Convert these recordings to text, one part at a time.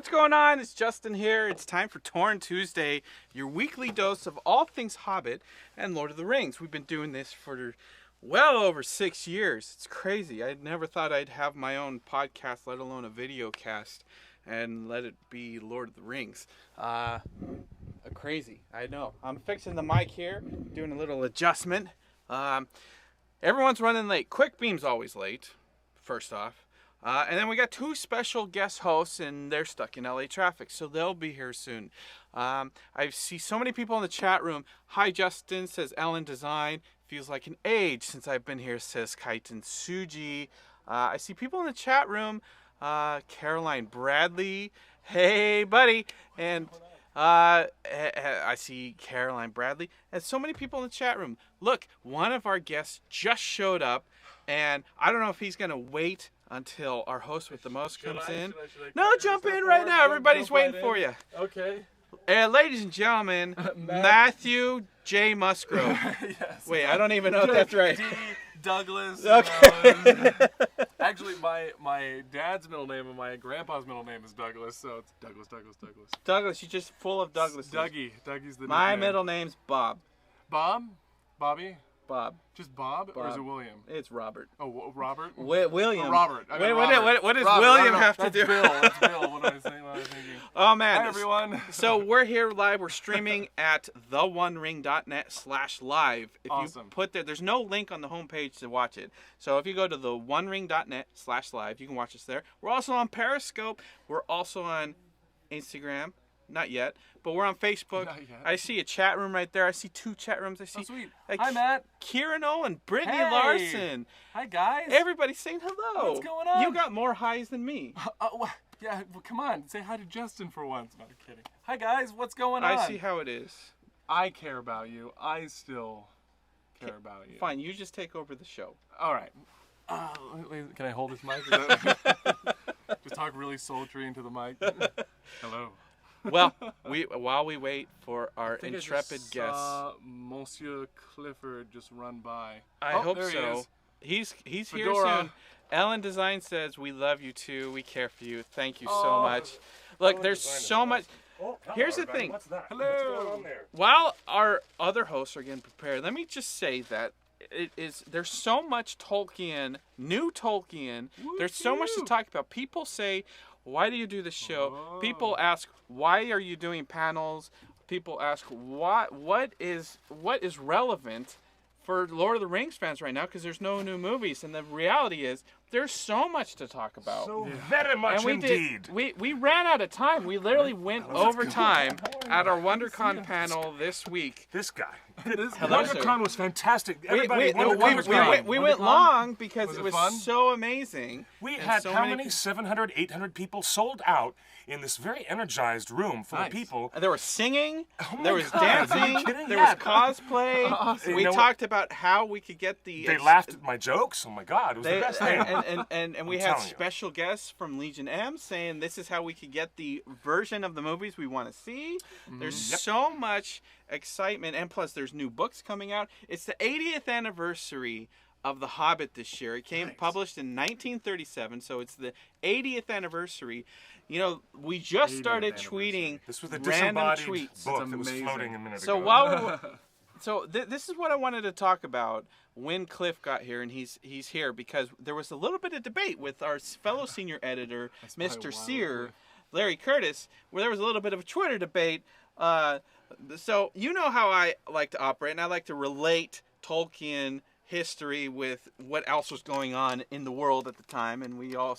What's going on? It's Justin here. It's time for Torn Tuesday, your weekly dose of all things Hobbit and Lord of the Rings. We've been doing this for well over 6 years. It's crazy. I never thought I'd have my own podcast, let alone a video cast, and let it be Lord of the Rings. Crazy. I know. I'm fixing the mic here, doing a little adjustment. Everyone's running late. Quick Beam's always late, first off. And then we got two special guest hosts, and they're stuck in LA traffic, so they'll be here soon. I see so many people in the chat room. Hi, Justin, says Ellen Design. Feels like an age since I've been here, says Kaiten Suji. I see people in the chat room. Caroline Bradley. Hey, buddy. And I see Caroline Bradley. And so many people in the chat room. Look, one of our guests just showed up, and I don't know if he's going to wait until our host with the most comes in. No, jump in right now. Everybody's waiting for you. Okay. Ladies and gentlemen, Matthew J. Musgrove. Yes. Wait, I don't even know if that's right. D. Douglas. Okay. Actually, my dad's middle name and my grandpa's middle name is Douglas, so it's Douglas. Douglas, you're just full of Douglas. Dougie's the nickname. My middle name's Bob. Bob? Bobby? Bob. Just Bob? Or is it William? It's Robert. Oh, Robert? William. Oh, Robert. What does Robert. William have to do? That's Bill. What am I saying? Oh, man. Hi, everyone. So we're here live. We're streaming at theonering.net/live. If awesome. You put there's no link on the homepage to watch it. So if you go to theonering.net/live, you can watch us there. We're also on Periscope. We're also on Instagram. Not yet, but we're on Facebook. Not yet. I see a chat room right there. I see two chat rooms. I see. Oh, sweet. Hi, Matt. Kieran Owen, Brittany Hey. Larson. Hi, guys. Everybody's saying hello. What's going on? You got more highs than me. Yeah, well, come on. Say hi to Justin for once. No, I'm kidding. Hi, guys. What's going on? I see how it is. I care about you. I still care about you. Fine, you just take over the show. All right. Can I hold this mic? Just talk really sultry into the mic. Hello. Well, while we wait for our intrepid I guest, saw Monsieur Clifford just run by. I hope there so. He is. He's here Fedora. soon. Ellen Design says we love you too. We care for you. Thank you so much. Look, there's so much. Here's the thing. What's that? Hello. What's going on there? While our other hosts are getting prepared, let me just say that there's so much Tolkien, new Tolkien. There's so much to talk about. People say, why do you do this show? People ask, why are you doing panels? People ask, what is relevant for Lord of the Rings fans right now, because there's no new movies, and the reality is there's so much to talk about. So very much and indeed. We ran out of time. We literally went over time at our WonderCon panel this week. This guy. Hello, WonderCon was fantastic. Everybody, WonderCon was great. We went long because Was it it was fun? so amazing. We And had so how many many? 700, 800 people sold out in this very energized room full Nice. of people. There was singing, my there was God, are you dancing, kidding? there Yeah. was cosplay. Awesome. We You know talked about how we could get the. They laughed at my jokes. Oh my God, it was the best thing. And we I'm had telling you. special guests from Legion M saying this is how we could get the version of the movies we want to see. There's so much excitement, and plus there's new books coming out. It's the 80th anniversary of The Hobbit this year. It came published in 1937, so it's the 80th anniversary. You know, we just 80th started anniversary. tweeting This was a random disembodied tweets. book That's that was amazing. floating a minute So ago. while this is what I wanted to talk about when Cliff got here, and he's here because there was a little bit of debate with our fellow senior editor, probably Mr. wild, Sear, yeah. Larry Curtis, where there was a little bit of a Twitter debate. So you know how I like to operate, and I like to relate Tolkien history with what else was going on in the world at the time, and we all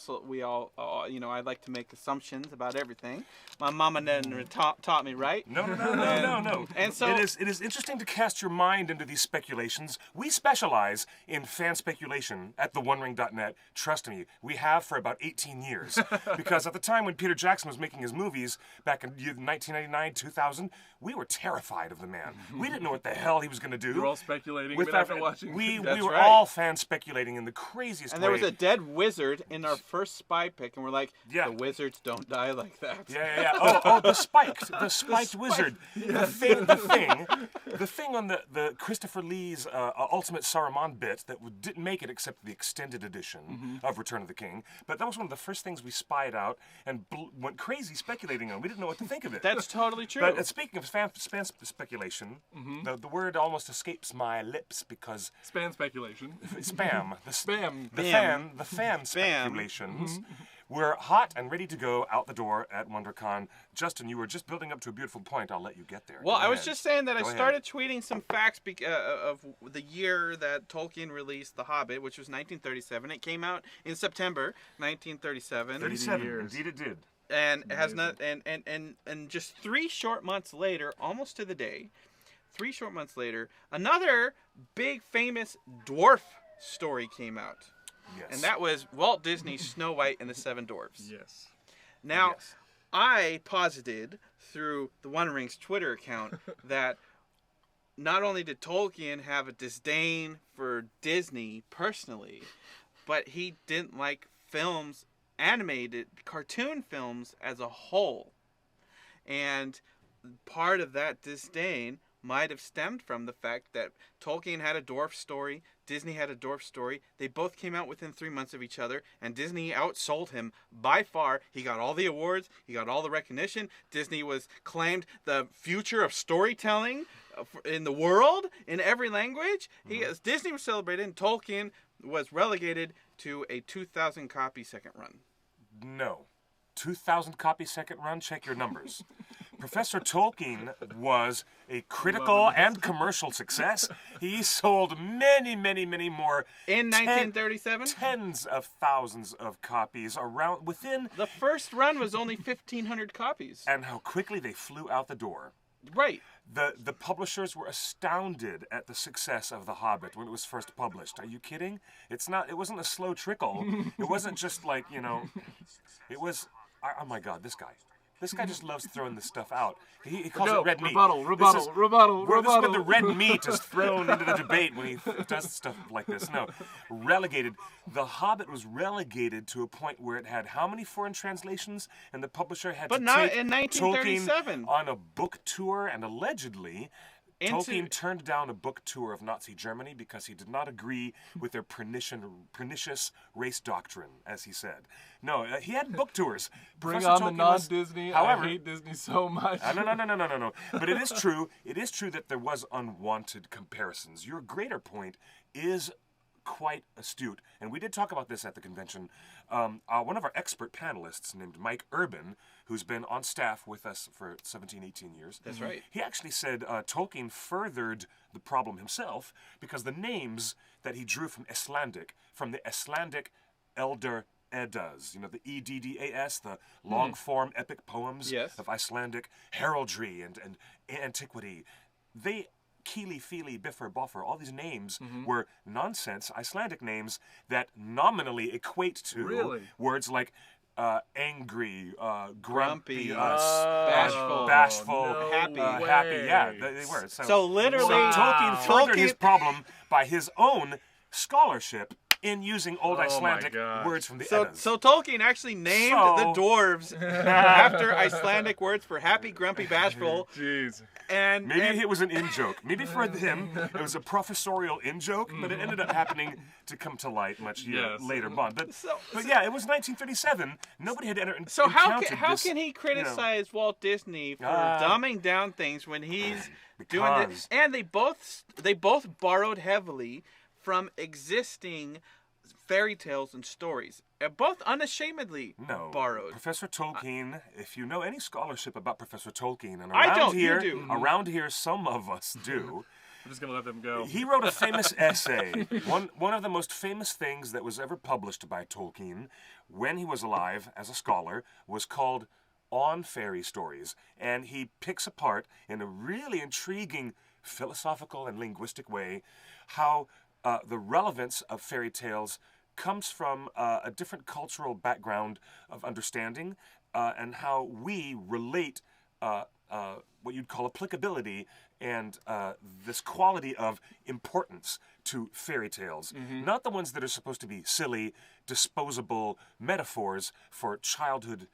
you know, I like to make assumptions about everything. My mama never taught me right. No. And so it is interesting to cast your mind into these speculations. We specialize in fan speculation at theonering.net. Trust me, we have for about 18 years. Because at the time when Peter Jackson was making his movies back in 1999, 2000, we were terrified of the man. We didn't know what the hell he was going to do. We're all speculating With after that, watching. we we were right. all fan speculating in the craziest And way. there was a dead wizard in our first spy pick, and we're like, Yeah. the wizards don't die like that. Yeah. Oh, the spiked wizard. The thing on the Christopher Lee's Ultimate Saruman bit that didn't make it except the extended edition of Return of the King. But that was one of the first things we spied out and went crazy speculating on. We didn't know what to think of it. That's totally true. But speaking of fan speculation, the word almost escapes my lips because Span speculation. spam. Spam. The fan speculations. We're hot and ready to go out the door at WonderCon. Justin, you were just building up to a beautiful point. I'll let you get there. Well, Go I was ahead. just saying that Go I ahead. started tweeting some facts of the year that Tolkien released The Hobbit, which was 1937. It came out in September 1937. 37. years. Indeed, it did. And it has not and just 3 short months later, almost to the day, 3 short months later, another big famous dwarf story came out. Yes. And that was Walt Disney's Snow White and the Seven Dwarfs. Yes. Now, Yes. I posited through the One Ring's Twitter account that not only did Tolkien have a disdain for Disney personally, but he didn't like films, animated cartoon films as a whole. And part of that disdain might have stemmed from the fact that Tolkien had a dwarf story, Disney had a dwarf story. They both came out within 3 months of each other, and Disney outsold him by far. He got all the awards, he got all the recognition. Disney was claimed the future of storytelling in the world, in every language. Disney was celebrated, and Tolkien was relegated to a 2,000 copy second run. No. 2,000 copy second run? Check your numbers. Professor Tolkien was a critical and commercial success. He sold many, many, many more. In 1937? Tens of thousands of copies around within. The first run was only 1,500 copies. And how quickly they flew out the door. Right. The publishers were astounded at the success of The Hobbit when it was first published. Are you kidding? It wasn't a slow trickle. It wasn't just like, it was, oh my God, this guy. This guy just loves throwing this stuff out. He calls it red meat. This is when the red meat is thrown into the debate when he does stuff like this. No, relegated. The Hobbit was relegated to a point where it had how many foreign translations, and the publisher had But to not take in 1937. Tolkien on a book tour, and allegedly. Tolkien turned down a book tour of Nazi Germany because he did not agree with their pernicious race doctrine, as he said. No, he had book tours. Bring Professor on the Tolkien was- non-Disney. However, I hate Disney so much. no. But it is true. It is true that there was unwanted comparisons. Your greater point is quite astute, and we did talk about this at the convention. One of our expert panelists named Mike Urban, who's been on staff with us for 17, 18 years. That's right. He actually said Tolkien furthered the problem himself because the names that he drew from the Icelandic Elder Eddas, the Eddas, the long-form epic poems Yes. of Icelandic heraldry and antiquity, they Keely, Feely, Biffer, Boffer, all these names were nonsense Icelandic names that nominally equate to Really? words like angry, grumpy, Bashful. bashful, no happy. happy. Yeah, way. they were. So literally, Tolkien furthered his Tolkien- problem by his own scholarship in using old Oh my Icelandic gosh. words from the So, Eddas. so Tolkien actually named the dwarves after Icelandic words for happy, grumpy, bashful, Jeez. and Maybe it was an in-joke. Maybe for him, it was a professorial in-joke, but it ended up happening to come to light much Yes. later on. But So- yeah, it was 1937. Nobody had So how encountered can this, he criticize Walt Disney for Ah. dumbing down things when he's doing Because- this? And they both borrowed heavily from existing fairy tales and stories. Both unashamedly No, borrowed. Professor Tolkien. If you know any scholarship about Professor Tolkien, and I around don't, you here, do. around here, some of us do. I'm just gonna let them go. He wrote a famous essay. One of the most famous things that was ever published by Tolkien when he was alive as a scholar was called On Fairy Stories. And he picks apart in a really intriguing philosophical and linguistic way how the relevance of fairy tales comes from a different cultural background of understanding and how we relate what you'd call applicability and this quality of importance to fairy tales. Not the ones that are supposed to be silly, disposable metaphors for childhood,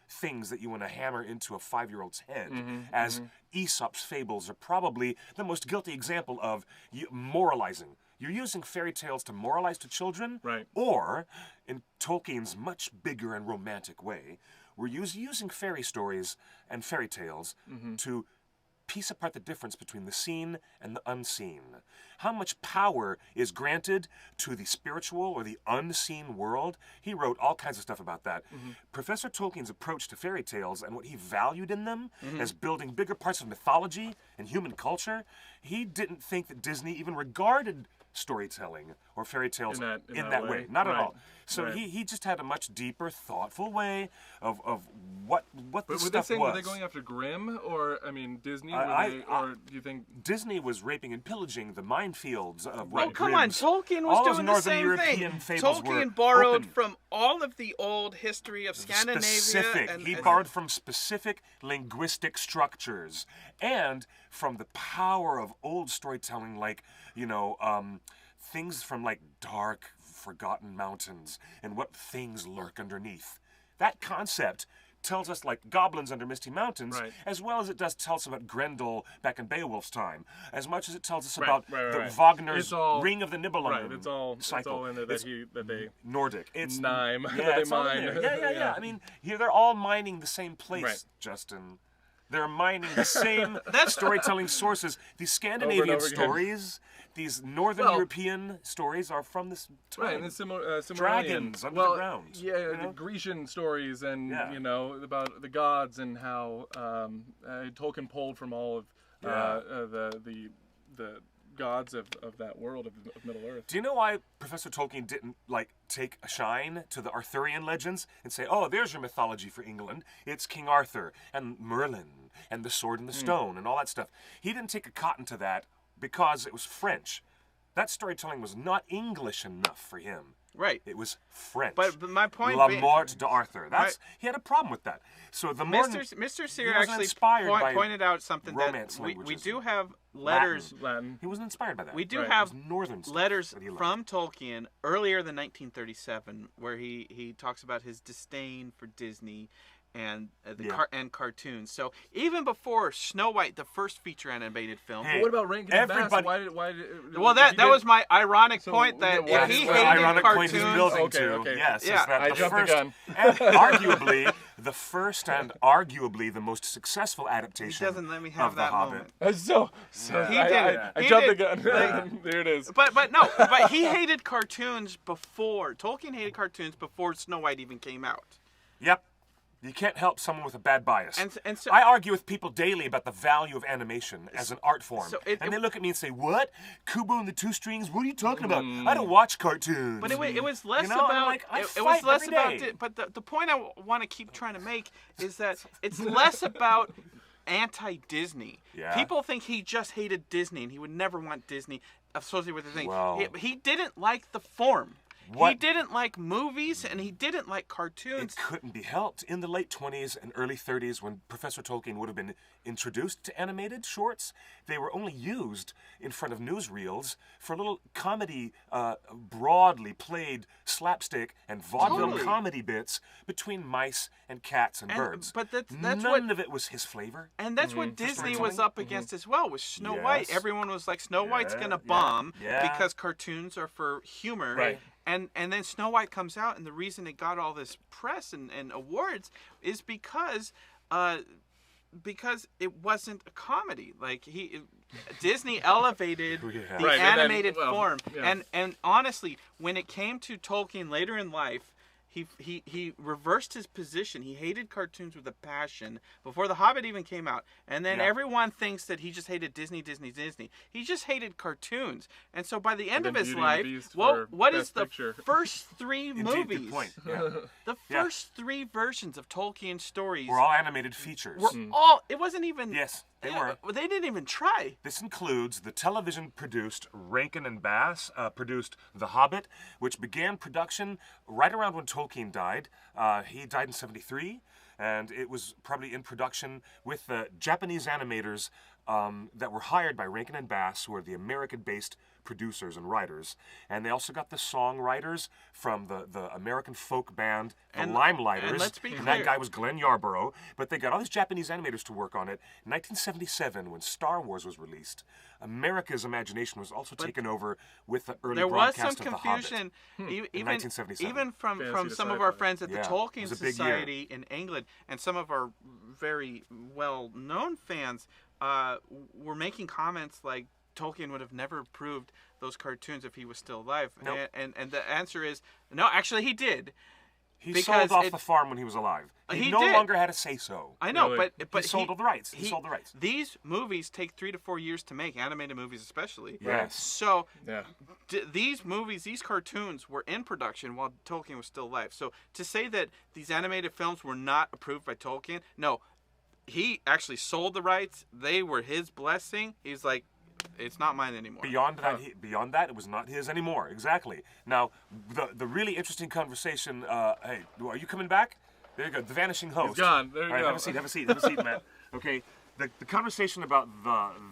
things that you want to hammer into a 5-year-old's head. As Aesop's fables are probably the most guilty example of moralizing. You're using fairy tales to moralize to children, Right. or, in Tolkien's much bigger and romantic way, we're using fairy stories and fairy tales to piece apart the difference between the seen and the unseen. How much power is granted to the spiritual or the unseen world? He wrote all kinds of stuff about that. Professor Tolkien's approach to fairy tales and what he valued in them as building bigger parts of mythology and human culture, he didn't think that Disney even regarded storytelling or fairy tales in that way. Not at all. So he just had a much deeper, thoughtful way of what this stuff was. Were they going after Grimm or Disney? Or do you think Disney was raping and pillaging the minefields of Oh, come on. Tolkien was all those doing the Northern same European thing. fables were Tolkien borrowed open. from all of the old history of Scandinavia. He borrowed from specific linguistic structures and from the power of old storytelling, like, things from like dark, forgotten mountains and what things lurk underneath. That concept tells us like goblins under misty mountains, as well as it does tell us about Grendel back in Beowulf's time, as much as it tells us about Wagner's Ring of the Nibelungen It's all in there that they Nordic. It's Nime. Yeah, that it's they all in mine. there. Yeah. I mean, here they're all mining the same place, Justin. They're mining the same storytelling sources. These Scandinavian over again. stories, these Northern European stories are from this time. Right, and then similar Dragons under the ground. Yeah, the Grecian stories and about the gods and how Tolkien pulled from all of the gods of that world of Middle Earth. Do you know why Professor Tolkien didn't take a shine to the Arthurian legends and say, "Oh, there's your mythology for England. It's King Arthur and Merlin and the Sword and the Stone and all that stuff." He didn't take a cotton to that because it was French. That storytelling was not English enough for him. Right. It was French. But my point La being, Morte d'Arthur. He had a problem with that. So the more Mr. Sear wasn't actually inspired by pointed out something that Romance we languages. do have letters. Latin. He wasn't inspired by that. We do Right. have It was Northern stuff letters that he liked. from Tolkien earlier than 1937, where he talks about his disdain for Disney and and cartoons. So even before Snow White, the first feature animated film. Hey, What about Rankin and Bass? everybody- Why did Well, that was my ironic point that yeah, if he that's hated the ironic point he's cartoons, building Okay, to. okay. Yes, is Yeah, that I the jumped the first gun. and arguably the first and arguably the most successful he adaptation doesn't let me have of The that Hobbit. moment. So He did. I He jumped the did. gun. There it is. But he hated cartoons before Tolkien hated cartoons before Snow White even came out. Yep. You can't help someone with a bad bias. And so I argue with people daily about the value of animation as an art form. So and they look at me and say, "What? Kubo and the Two Strings? What are you talking about? I don't watch cartoons." But it was less You know, and I'm about like, I it was fight less every about day. but the point I want to keep trying to make is that it's less about anti-Disney. Yeah. People think he just hated Disney and he would never want Disney associated with the thing. Well- He didn't like the form. He What- didn't like movies and he didn't like cartoons. It couldn't be helped. In the late 20s and early 30s, when Professor Tolkien would have been introduced to animated shorts, they were only used in front of newsreels for little comedy, broadly played slapstick and vaudeville Totally. comedy bits between mice and cats and birds. But that's None what of it was his flavor. And that's what Disney was up against as well, with Snow Yes. White. Everyone was like, Snow White's Yeah, gonna yeah, bomb yeah. because cartoons are for humor. Right. And then Snow White comes out, and the reason it got all this press and awards is because it wasn't a comedy. Like Disney elevated Yeah. the Right, and then, animated well, form. yeah. And honestly, when it came to Tolkien later in life, he reversed his position. He hated cartoons with a passion before The Hobbit even came out. And then Yeah. everyone thinks that he just hated Disney. He just hated cartoons. And so by the end then of his Beauty and the life, Beast what for is Best the Picture. first three Indeed, movies? good point. Yeah. The Yeah. first three versions of Tolkien stories We're all animated features. were all. It wasn't even. Yes, they yeah, were. They didn't even try. This includes the television-produced Rankin and Bass produced The Hobbit, which began production right around when Tolkien died. He died in '73. and it was probably in production with the Japanese animators that were hired by Rankin and Bass, who are the American-based producers and writers, and they also got the songwriters from the American folk band, the Limelighters, and let's be clear. that guy was Glenn Yarborough, but they got all these Japanese animators to work on it. In 1977, when Star Wars was released, America's imagination was also taken over with the early there was some broadcast of The Hobbit. confusion, in 1977. even from Fantasy some to of our sci-fi. friends at the Yeah, Tolkien it was a big Society in England, and some of our very well-known fans were making comments like Tolkien would have never approved those cartoons if he was still alive. Nope. And the answer is no. Actually, he did. He because sold off the farm when he was alive. He no did. longer had a say-so. I know, Really? but He sold all the rights. He sold the rights. These movies take 3 to 4 years to make, animated movies especially. Yes. So Yeah. these movies, these cartoons were in production while Tolkien was still alive. So to say that these animated films were not approved by Tolkien, no. He actually sold the rights. They were his blessing. He's like, it's not mine anymore. Beyond that, it was not his anymore. Exactly. Now, the really interesting conversation. Hey, are you coming back? There you go. The vanishing host. He's gone. There you All right, go. Have a seat. Have a seat. Have a seat, Matt. Okay. The conversation about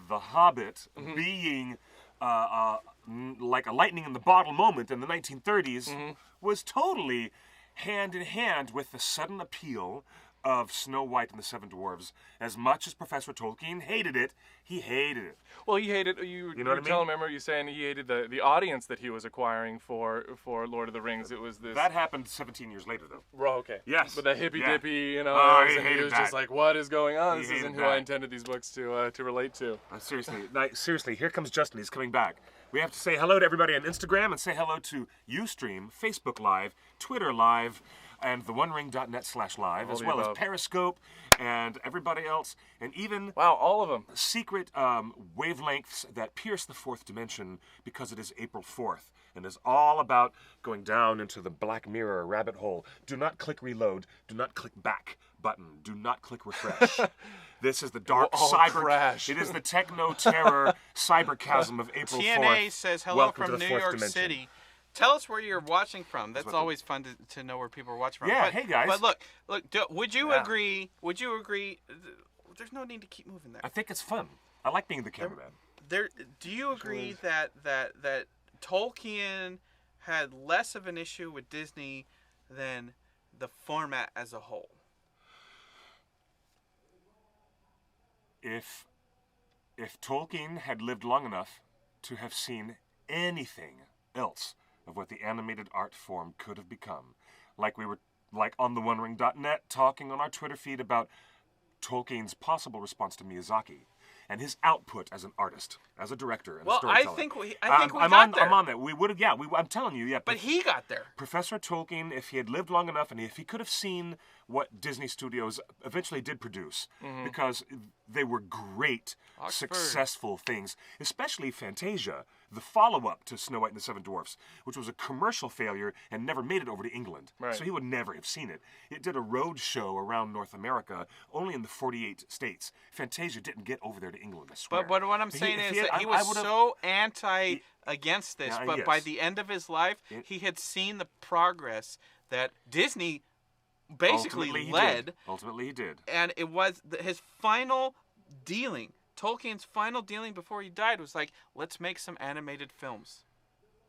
the Hobbit being like a lightning in the bottle moment in the 1930s was totally hand in hand with the sudden appeal of Snow White and the Seven Dwarfs. As much as Professor Tolkien hated it, he hated it. Well, he hated you. You know what I mean? Remember you saying he hated the audience that he was acquiring for Lord of the Rings. It was this. That happened 17 years later, though. Well, okay. Yes. But the hippy dippy, you know, Oh, he and he hated was that. just like, "What is going on? He This hated isn't who that. I intended these books to relate to." Seriously, here comes Justin. He's coming back. We have to say hello to everybody on Instagram and say hello to Ustream, Facebook Live, Twitter Live, and theonering.net/live, as the well as above. Periscope and everybody else, and even Wow, all of them. secret wavelengths that pierce the fourth dimension, because it is April 4th and is all about going down into the Black Mirror rabbit hole. Do not click reload. Do not click back button. Do not click refresh. This is the dark cyber crash. It is the techno terror cyberchasm of April 4th. TNA says hello Welcome to from the New fourth York dimension. City. Tell us where you're watching from. That's what the- always fun to know where people are watching from. Yeah, But, hey, guys. But look. Would you Yeah. agree? Would you agree? There's no need to keep moving there. I think it's fun. I like being the cameraman. Do you agree that Tolkien had less of an issue with Disney than the format as a whole? If Tolkien had lived long enough to have seen anything else of what the animated art form could have become, like we were on the OneRing.net talking on our Twitter feed about Tolkien's possible response to Miyazaki and his output as an artist, as a director, and a Well, storyteller. I think we I'm got there. on that. We would have. Yeah, I'm telling you. Yeah, But he got there. Professor Tolkien, if he had lived long enough and if he could have seen what Disney Studios eventually did produce, because they were great, Oxford. successful things, especially Fantasia, the follow-up to Snow White and the Seven Dwarfs, which was a commercial failure and never made it over to England. Right. So he would never have seen it. It did a road show around North America, only in the 48 states. Fantasia didn't get over there to England, I swear. But what I'm If saying if is had- that he I was would've- so anti against this, Yeah, but by yes. the end of his life, he had seen the progress that Disney basically Ultimately, he led, did. Ultimately, he did. and it was his final dealing. Tolkien's final dealing before he died was like, let's make some animated films.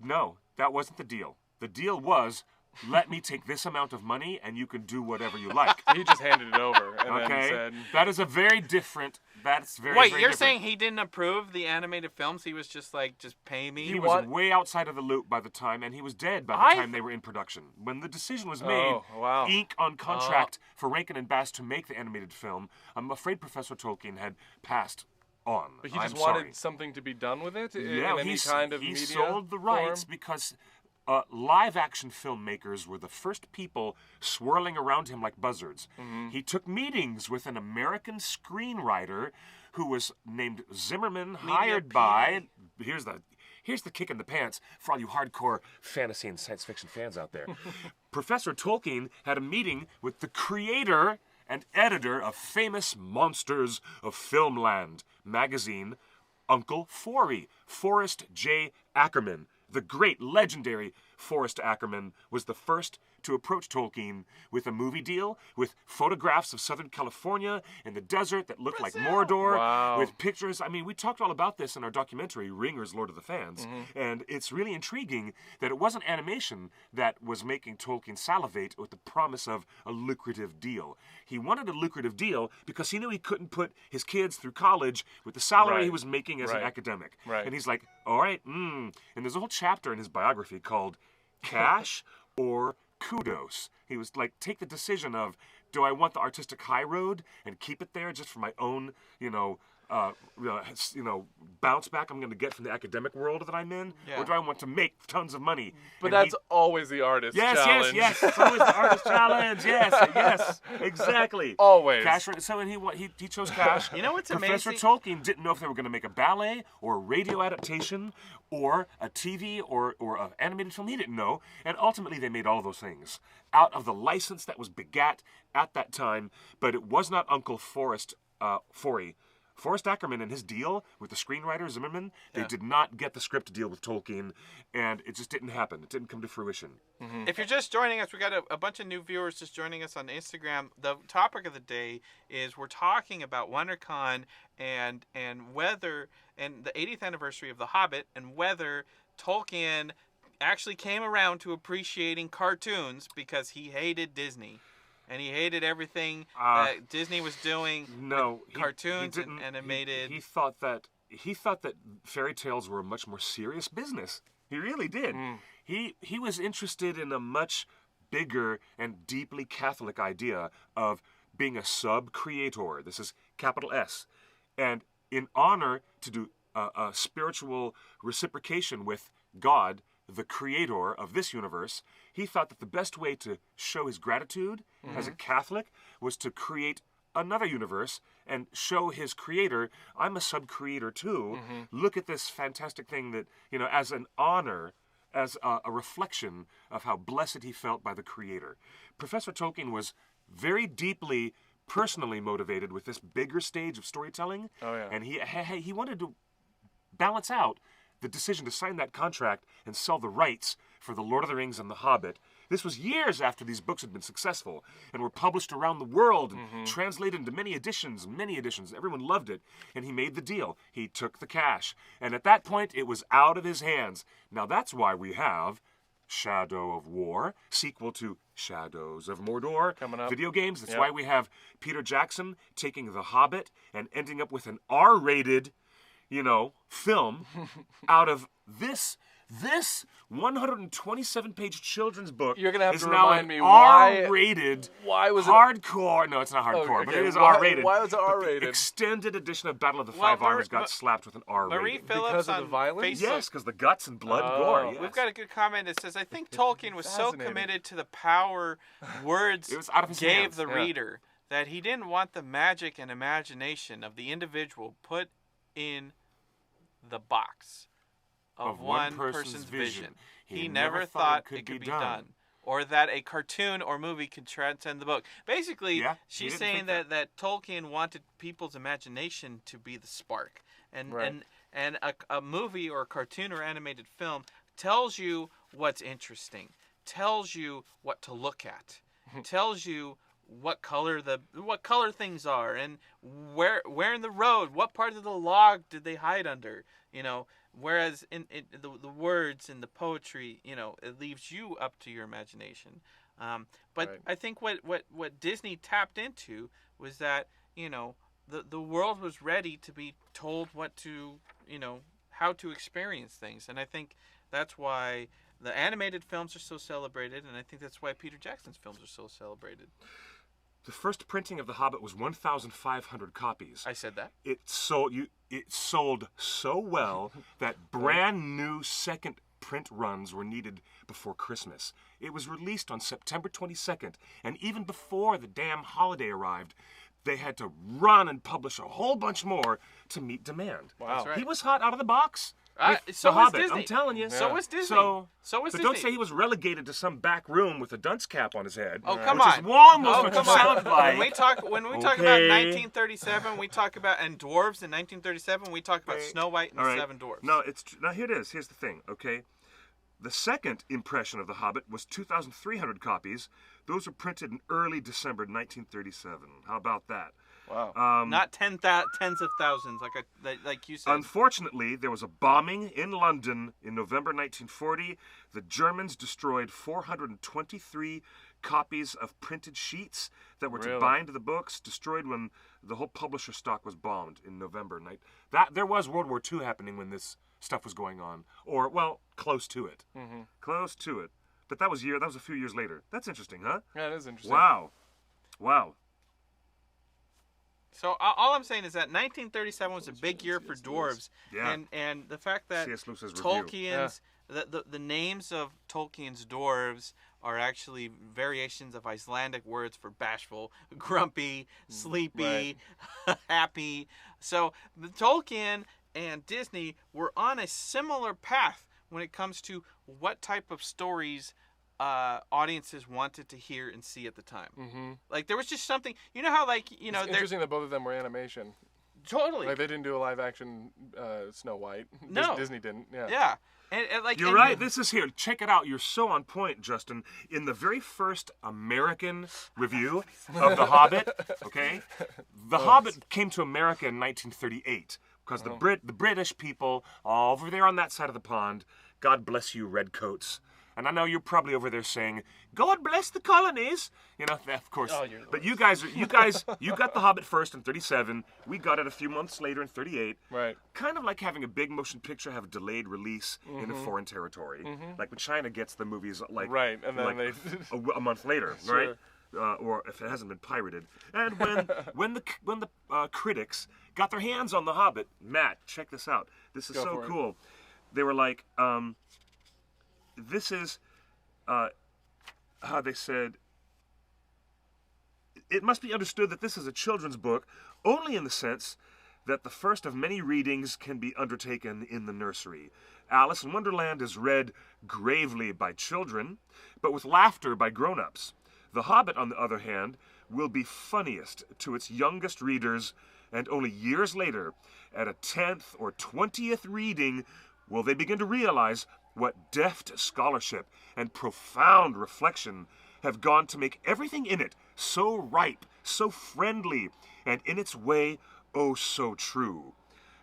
No, that wasn't the deal. The deal was, let me take this amount of money and you can do whatever you like. He just handed it over and then Okay? said, That is a very different, that's very, Wait, very you're different. saying he didn't approve the animated films? He was just like, just pay me? He was way outside of the loop by the time, and he was dead by the time they were in production. When the decision was made, Oh, wow. ink on contract for Rankin and Bass to make the animated film, I'm afraid Professor Tolkien had passed on. but he I'm just sorry. wanted something to be done with it Yeah, in any he kind of he media sold the rights form? because live-action filmmakers were the first people swirling around him like buzzards. Mm-hmm. He took meetings with an American screenwriter who was named Zimmerman, hired by. Here's the kick in the pants for all you hardcore fantasy and science fiction fans out there. Professor Tolkien had a meeting with the creator and editor of famous Monsters of Filmland magazine, Uncle Forey, Forrest J. Ackerman. The great, legendary Forrest Ackerman was the first to approach Tolkien with a movie deal, with photographs of Southern California and the desert that looked like Mordor, Wow. with pictures. I mean, we talked all about this in our documentary, Ringer's Lord of the Fans, and it's really intriguing that it wasn't animation that was making Tolkien salivate with the promise of a lucrative deal. He wanted a lucrative deal because he knew he couldn't put his kids through college with the salary he was making as an academic. And he's like, all right, and there's a whole chapter in his biography called Cash or Kudos. He was like, take the decision of, do I want the artistic high road and keep it there just for my own, bounce back I'm going to get from the academic world that I'm in, or do I want to make tons of money? But that's always the artist challenge. Yes. It's always the artist challenge. Yes, exactly. Always. Cash. So he chose Cash. You know what's Professor amazing? Tolkien didn't know if they were going to make a ballet or a radio adaptation or a TV or an animated film. He didn't know. And ultimately they made all of those things out of the license that was begat at that time. But it was not Uncle Forrest Ackerman and his deal with the screenwriter Zimmerman, they did not get the script to deal with Tolkien, and it just didn't happen. It didn't come to fruition. If you're just joining us, we got a bunch of new viewers just joining us on Instagram. The topic of the day is we're talking about WonderCon and whether, and the 80th anniversary of The Hobbit, and whether Tolkien actually came around to appreciating cartoons because he hated Disney. And he hated everything that Disney was doing. No, cartoons and animated. He thought that fairy tales were a much more serious business. He really did. He was interested in a much bigger and deeply Catholic idea of being a sub-creator. This is capital S, and in honor to do a spiritual reciprocation with God, the creator of this universe, he thought that the best way to show his gratitude as a Catholic was to create another universe and show his creator, I'm a sub-creator too. Look at this fantastic thing that, as an honor, as a reflection of how blessed he felt by the creator. Professor Tolkien was very deeply personally motivated with this bigger stage of storytelling. And he wanted to balance out the decision to sign that contract and sell the rights for The Lord of the Rings and The Hobbit. This was years after these books had been successful and were published around the world and translated into many editions. Everyone loved it, and he made the deal. He took the cash, and at that point, it was out of his hands. Now that's why we have Shadow of War, sequel to Shadows of Mordor, coming up. Video games. That's why we have Peter Jackson taking The Hobbit and ending up with an R-rated film out of this 127-page children's book. You're gonna have is to now remind an me why. R-rated, Why was hardcore? No, it's not hardcore, but it is R-rated. Why was it But R-rated? The extended edition of Battle of the Five Armies got slapped with an R-rating. Marie Phillips Because of on the violence? Facebook. Yes, because the guts and blood and gore. Yes. We've got a good comment that says, I think Tolkien was so Fascinating. committed to the power words It was out of his gave hands. the reader that he didn't want the magic and imagination of the individual put in the box of one person's vision. He never thought it could be done. Or that a cartoon or movie could transcend the book. Basically, she's saying that Tolkien wanted people's imagination to be the spark. And a movie or a cartoon or animated film tells you what's interesting, tells you what to look at, tells you what color things are, and where in the road, what part of the log did they hide under, whereas in the words and the poetry, it leaves you up to your imagination. But I think what Disney tapped into was that, the world was ready to be told what to, how to experience things. And I think that's why the animated films are so celebrated, and I think that's why Peter Jackson's films are so celebrated. The first printing of The Hobbit was 1,500 copies. I said that. It sold so well that brand new second print runs were needed before Christmas. It was released on September 22nd, and even before the damn holiday arrived, they had to run and publish a whole bunch more to meet demand. Wow. That's right. He was hot out of the box. So The was Hobbit, Disney. I'm telling you. So was Disney. So was but Disney. don't say he was relegated to some back room with a dunce cap on his head. Oh, come which on. Is almost Oh, what come you on. sound like. When we talk about 1937, we talk about and dwarves in 1937. We talk about Snow White and the Seven Dwarfs. No, it's now here it is. Here's the thing. Okay, The second impression of The Hobbit was 2,300 copies. Those were printed in early December 1937. How about that? Wow. Not tens of thousands, like you said. Unfortunately, there was a bombing in London in November 1940. The Germans destroyed 423 copies of printed sheets that were to bind the books, destroyed when the whole publisher stock was bombed in November. There was World War II happening when this stuff was going on. Or, well, close to it. Mm-hmm. Close to it. But that was a few years later. That's interesting, huh? Yeah, it is interesting. Wow. So all I'm saying is that 1937 was a big year for dwarves, and the fact that Tolkien's the names of Tolkien's dwarves are actually variations of Icelandic words for bashful, grumpy, sleepy, happy. So the Tolkien and Disney were on a similar path when it comes to what type of stories audiences wanted to hear and see at the time. Mm-hmm. Like there was just something, how it's interesting that both of them were animation. Totally. Like they didn't do a live action Snow White. No. Disney didn't. Yeah. Yeah. You're right. This is here. Check it out. You're so on point, Justin. In the very first American review of The Hobbit, okay, The Hobbit came to America in 1938 because the British people over there on that side of the pond, God bless you, redcoats. And I know you're probably over there saying, "God bless the colonies," of course. Oh, but you guys, you got The Hobbit first in 37. We got it a few months later in 38. Right. Kind of like having a big motion picture have a delayed release in a foreign territory, like when China gets the movies like and then a month later, right? Or if it hasn't been pirated. And when the critics got their hands on The Hobbit, Matt, check this out. This is so cool. They were like. This is how they said, it must be understood that this is a children's book only in the sense that the first of many readings can be undertaken in the nursery. Alice in Wonderland is read gravely by children, but with laughter by grown-ups. The Hobbit, on the other hand, will be funniest to its youngest readers, and only years later, at a 10th or 20th reading, will they begin to realize what deft scholarship and profound reflection have gone to make everything in it so ripe, so friendly, and in its way, oh so true.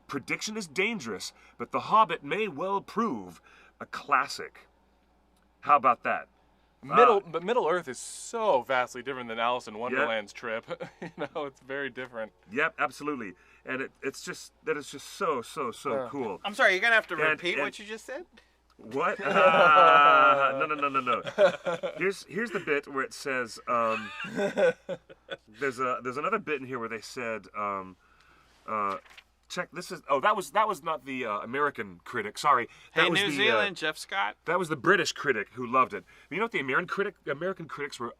Prediction is dangerous, but The Hobbit may well prove a classic. How about that? But Middle Earth is so vastly different than Alice in Wonderland's trip. It's very different. Yep, absolutely. And it's just so cool. I'm sorry, you're gonna have to repeat what you just said. What? No. Here's the bit where it says there's another bit in here where they said check this is that was not the American critic. Sorry. That was New Zealand, Jeff Scott. That was the British critic who loved it. You know what the American critics were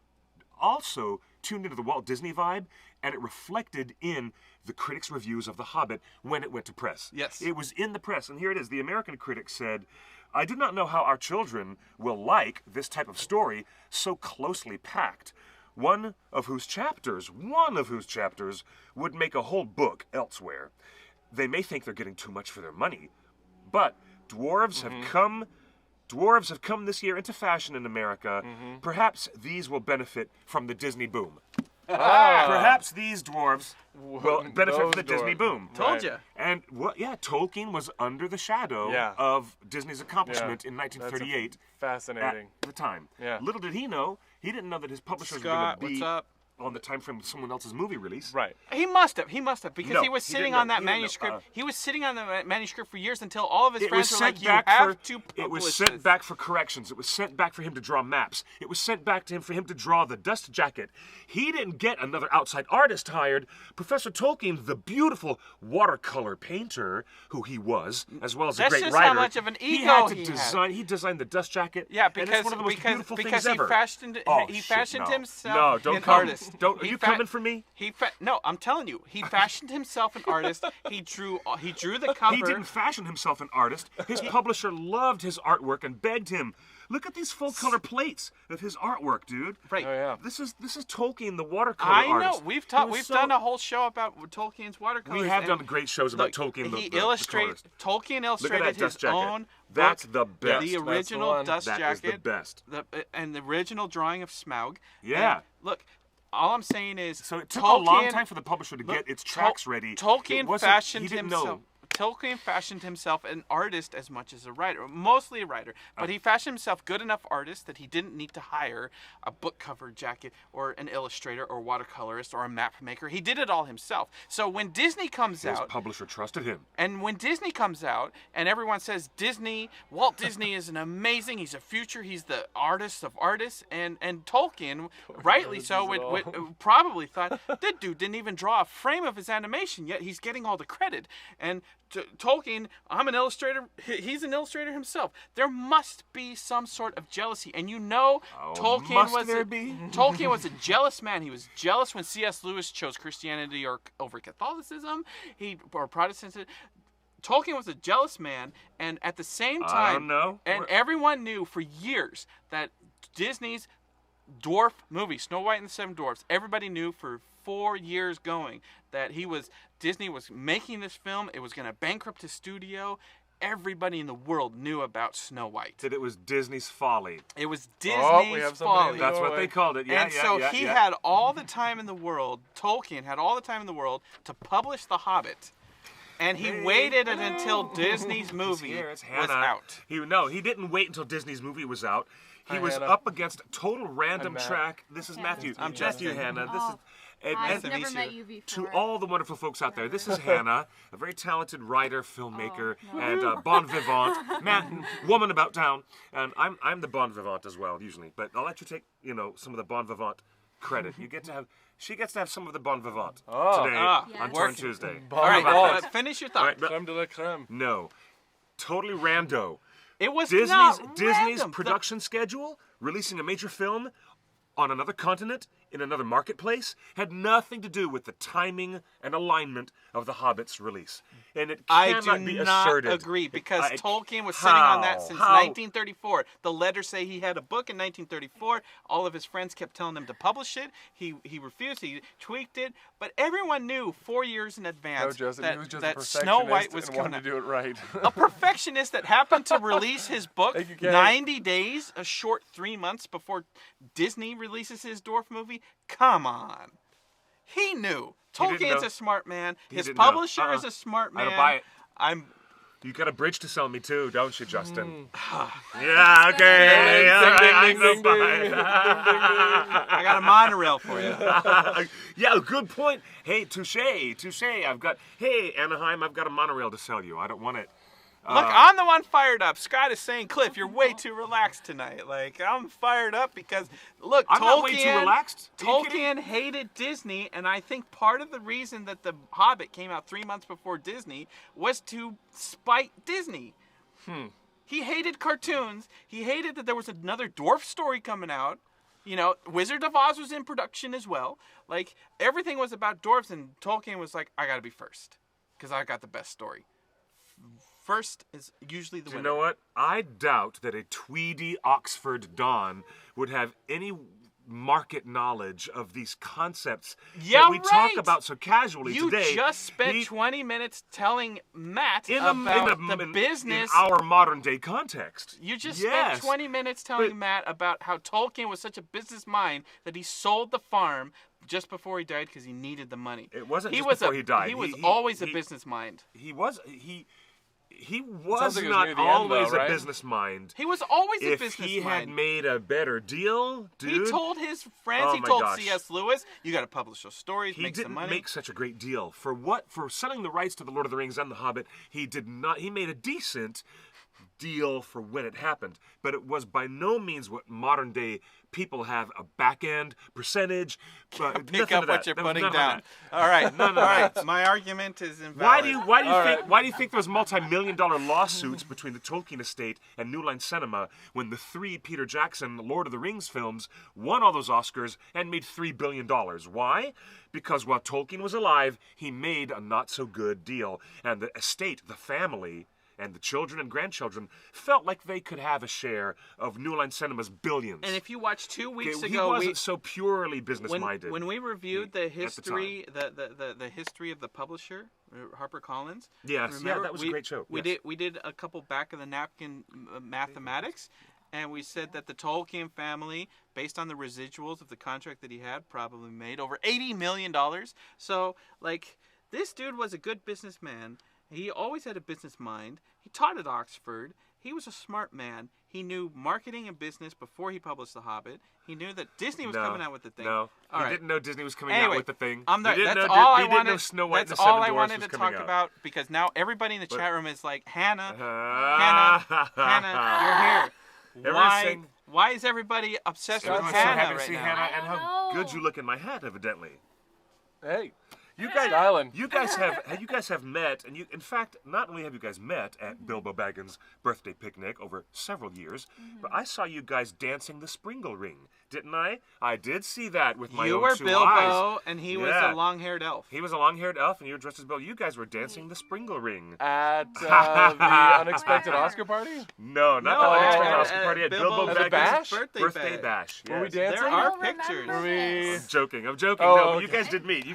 also tuned into the Walt Disney vibe, and it reflected in the critics' reviews of The Hobbit when it went to press. Yes. It was in the press, and here it is. The American critic said, "I do not know how our children will like this type of story so closely packed, one of whose chapters would make a whole book elsewhere. They may think they're getting too much for their money, but dwarves have come this year into fashion in America. Perhaps these will benefit from the Disney boom." Perhaps these dwarves will benefit from the Disney boom. Told you. And Tolkien was under the shadow of Disney's accomplishment in 1938. Fascinating. At the time. Yeah. Little did he know, he didn't know that his publishers were going to be on the time frame of someone else's movie release. Right. He must have, because he was sitting on that manuscript. He was sitting on the manuscript for years until all of his friends were like, "You have to publish It was sent back for corrections. It was sent back for him to draw maps. It was sent back to him for him to draw the dust jacket. He didn't get another outside artist hired. Professor Tolkien, the beautiful watercolor painter who he was, as well as a great writer. That's just how much of an ego he had. He designed the dust jacket. Yeah, and it's one of the most beautiful things ever. He fashioned himself No, don't an come. artist. Don't. Are you coming for me? No, I'm telling you. He fashioned himself an artist. He drew the cover. He didn't fashion himself an artist. His publisher loved his artwork and begged him. Look at these full-color plates of his artwork, dude. Right. Oh, yeah. This is Tolkien, the watercolor I artist. know. We've done a whole show about Tolkien's watercolors. We have done great shows about Tolkien, the colorist. Tolkien Look at illustrated that dust his jacket. own. That's book, the best. The original one. dust That jacket. is the best. And the original drawing of Smaug. Yeah. And look, all I'm saying is. So it took a long time for the publisher to get its tracks ready. Tolkien fashioned he didn't himself. know. Tolkien fashioned himself an artist as much as a writer, mostly a writer, but he fashioned himself good enough artist that he didn't need to hire a book cover jacket or an illustrator or watercolorist or a map maker. He did it all himself. So when Disney comes His out, publisher trusted him. and when Disney comes out and everyone says Walt Disney is an amazing, he's a future, he's the artist of artists, and Tolkien, rightly so, would probably thought, that dude didn't even draw a frame of his animation, yet he's getting all the credit. And Tolkien, I'm an illustrator, he's an illustrator himself. There must be some sort of jealousy, and Tolkien was a jealous man. He was jealous when C.S. Lewis chose Christianity over Catholicism, or Protestantism. Tolkien was a jealous man, and at the same time, I don't know. And everyone knew for years that Disney's dwarf movie, Snow White and the Seven Dwarfs, everybody knew for 4 years going that Disney was making this film. It was going to bankrupt his studio. Everybody in the world knew about Snow White. That it was Disney's folly. It was Disney's folly. That's what they called it. Yeah, he had all the time in the world, Tolkien had all the time in the world to publish The Hobbit. And he waited until Disney's movie was out. He didn't wait until Disney's movie was out. He was Hannah. up against a total random track. This is Matthew. I'm Matthew, Justin. Hannah. I've never met you before. To all the wonderful folks out there, this is Hannah, a very talented writer, filmmaker, and bon vivant, woman about town. And I'm the bon vivant as well, usually. But I'll let you take, some of the bon vivant credit. She gets to have some of the bon vivant today on Turn Tuesday. All right, finish your thought. Creme de la creme. No, totally rando. It was Disney's production schedule, releasing a major film on another continent, in another marketplace, had nothing to do with the timing and alignment of The Hobbit's release. And it cannot be asserted. I do not agree, because Tolkien was sitting on that since 1934. The letters say he had a book in 1934. All of his friends kept telling him to publish it. He refused. He tweaked it. But everyone knew 4 years in advance that Snow White was going to do it right. A perfectionist that happened to release his book 90 days, a short 3 months before Disney releases his dwarf movie. Come on. He knew. Tolkien's a smart man. His publisher is a smart man. I don't buy it. You got a bridge to sell me too, don't you, Justin? Yeah, okay. I got a monorail for you. Yeah, good point. Hey, touche. Hey, Anaheim, I've got a monorail to sell you. I don't want it. Look, I'm the one fired up. Scott is saying, Cliff, you're way too relaxed tonight. Like, I'm fired up because, look, I'm not way too relaxed. Tolkien hated Disney, and I think part of the reason that The Hobbit came out 3 months before Disney was to spite Disney. He hated cartoons. He hated that there was another dwarf story coming out. Wizard of Oz was in production as well. Like, everything was about dwarves, and Tolkien was like, I gotta be first, because I got the best story. First is usually the winner. You know what? I doubt that a tweedy Oxford Don would have any market knowledge of these concepts that we talk about so casually today. You just spent 20 minutes telling Matt about the business. In our modern day context. You just spent 20 minutes telling Matt about how Tolkien was such a business mind that he sold the farm just before he died because he needed the money. It wasn't before he died. He was always a business mind. He was not always a business mind. He was always a business mind. If he had made a better deal, dude. He told his friends, he told C.S. Lewis, you got to publish those stories, make some money. He didn't make such a great deal. For selling the rights to The Lord of the Rings and The Hobbit, he did not. He made a decent deal for when it happened, but it was by no means what modern day people have, a back end percentage. Pick up what you're putting down. All right, all right. My argument is invalid. Why do you think there was multi-million-dollar lawsuits between the Tolkien estate and New Line Cinema when the 3 Peter Jackson Lord of the Rings films won all those Oscars and made $3 billion? Why? Because while Tolkien was alive, he made a not-so-good deal, and the estate, the family, and the children and grandchildren felt like they could have a share of New Line Cinema's billions. And if you watched 2 weeks ago, he wasn't so purely business-minded. When we reviewed the history, the history of the publisher, HarperCollins. Yes, remember, that was a great show. We did a couple back of the napkin mathematics, and we said that the Tolkien family, based on the residuals of the contract that he had, probably made over $80 million. So, like, this dude was a good businessman. He always had a business mind. He taught at Oxford. He was a smart man. He knew marketing and business before he published The Hobbit. He knew that Disney was coming out with the thing. No, he didn't know Disney was coming out with the thing. That's all I wanted. Snow White That's all I wanted to talk about, because now everybody in the chat room is like, Hannah, Hannah, you're here. Why is everybody obsessed with Hannah right now? Hannah and how good you look in my hat, evidently. Hey. You guys have met, and in fact, not only have you guys met at Bilbo Baggins' birthday picnic over several years, but I saw you guys dancing the Springle Ring, didn't I? I did see that with my own 2 eyes. You were Bilbo, and he was a long-haired elf. He was a long-haired elf, and you were dressed as Bilbo. You guys were dancing the Springle Ring. At the unexpected Oscar party? No, not the unexpected Oscar party. At Bilbo Baggins' birthday bash. Yes. Were we dancing? There are pictures. I'm joking. Oh, no, but you guys did meet.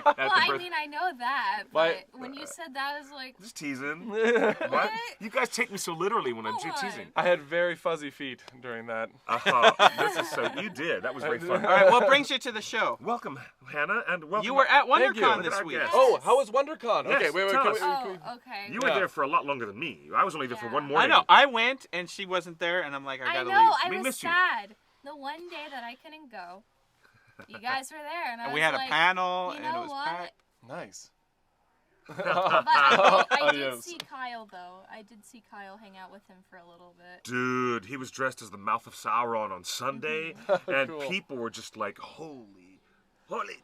Well, I mean, I know that, but when you said that, I was like... Just teasing. What? You guys take me so literally when I'm teasing. I had very fuzzy feet during that. This is so... You did. That was very fun. All right, what brings you to the show? Welcome, Hannah, and welcome... You were at WonderCon this week. Yes. Oh, how was WonderCon? Yes, Okay, wait. okay. You were there for a lot longer than me. I was only there for one morning. I know. I went, and she wasn't there, and I'm like, I gotta leave. I was sad. The one day that I couldn't go, you guys were there, and we had a panel, you and know it was what? packed. Nice. But I did see Kyle, though. I did see Kyle hang out with him for a little bit. Dude, he was dressed as the Mouth of Sauron on Sunday, and people were just like, holy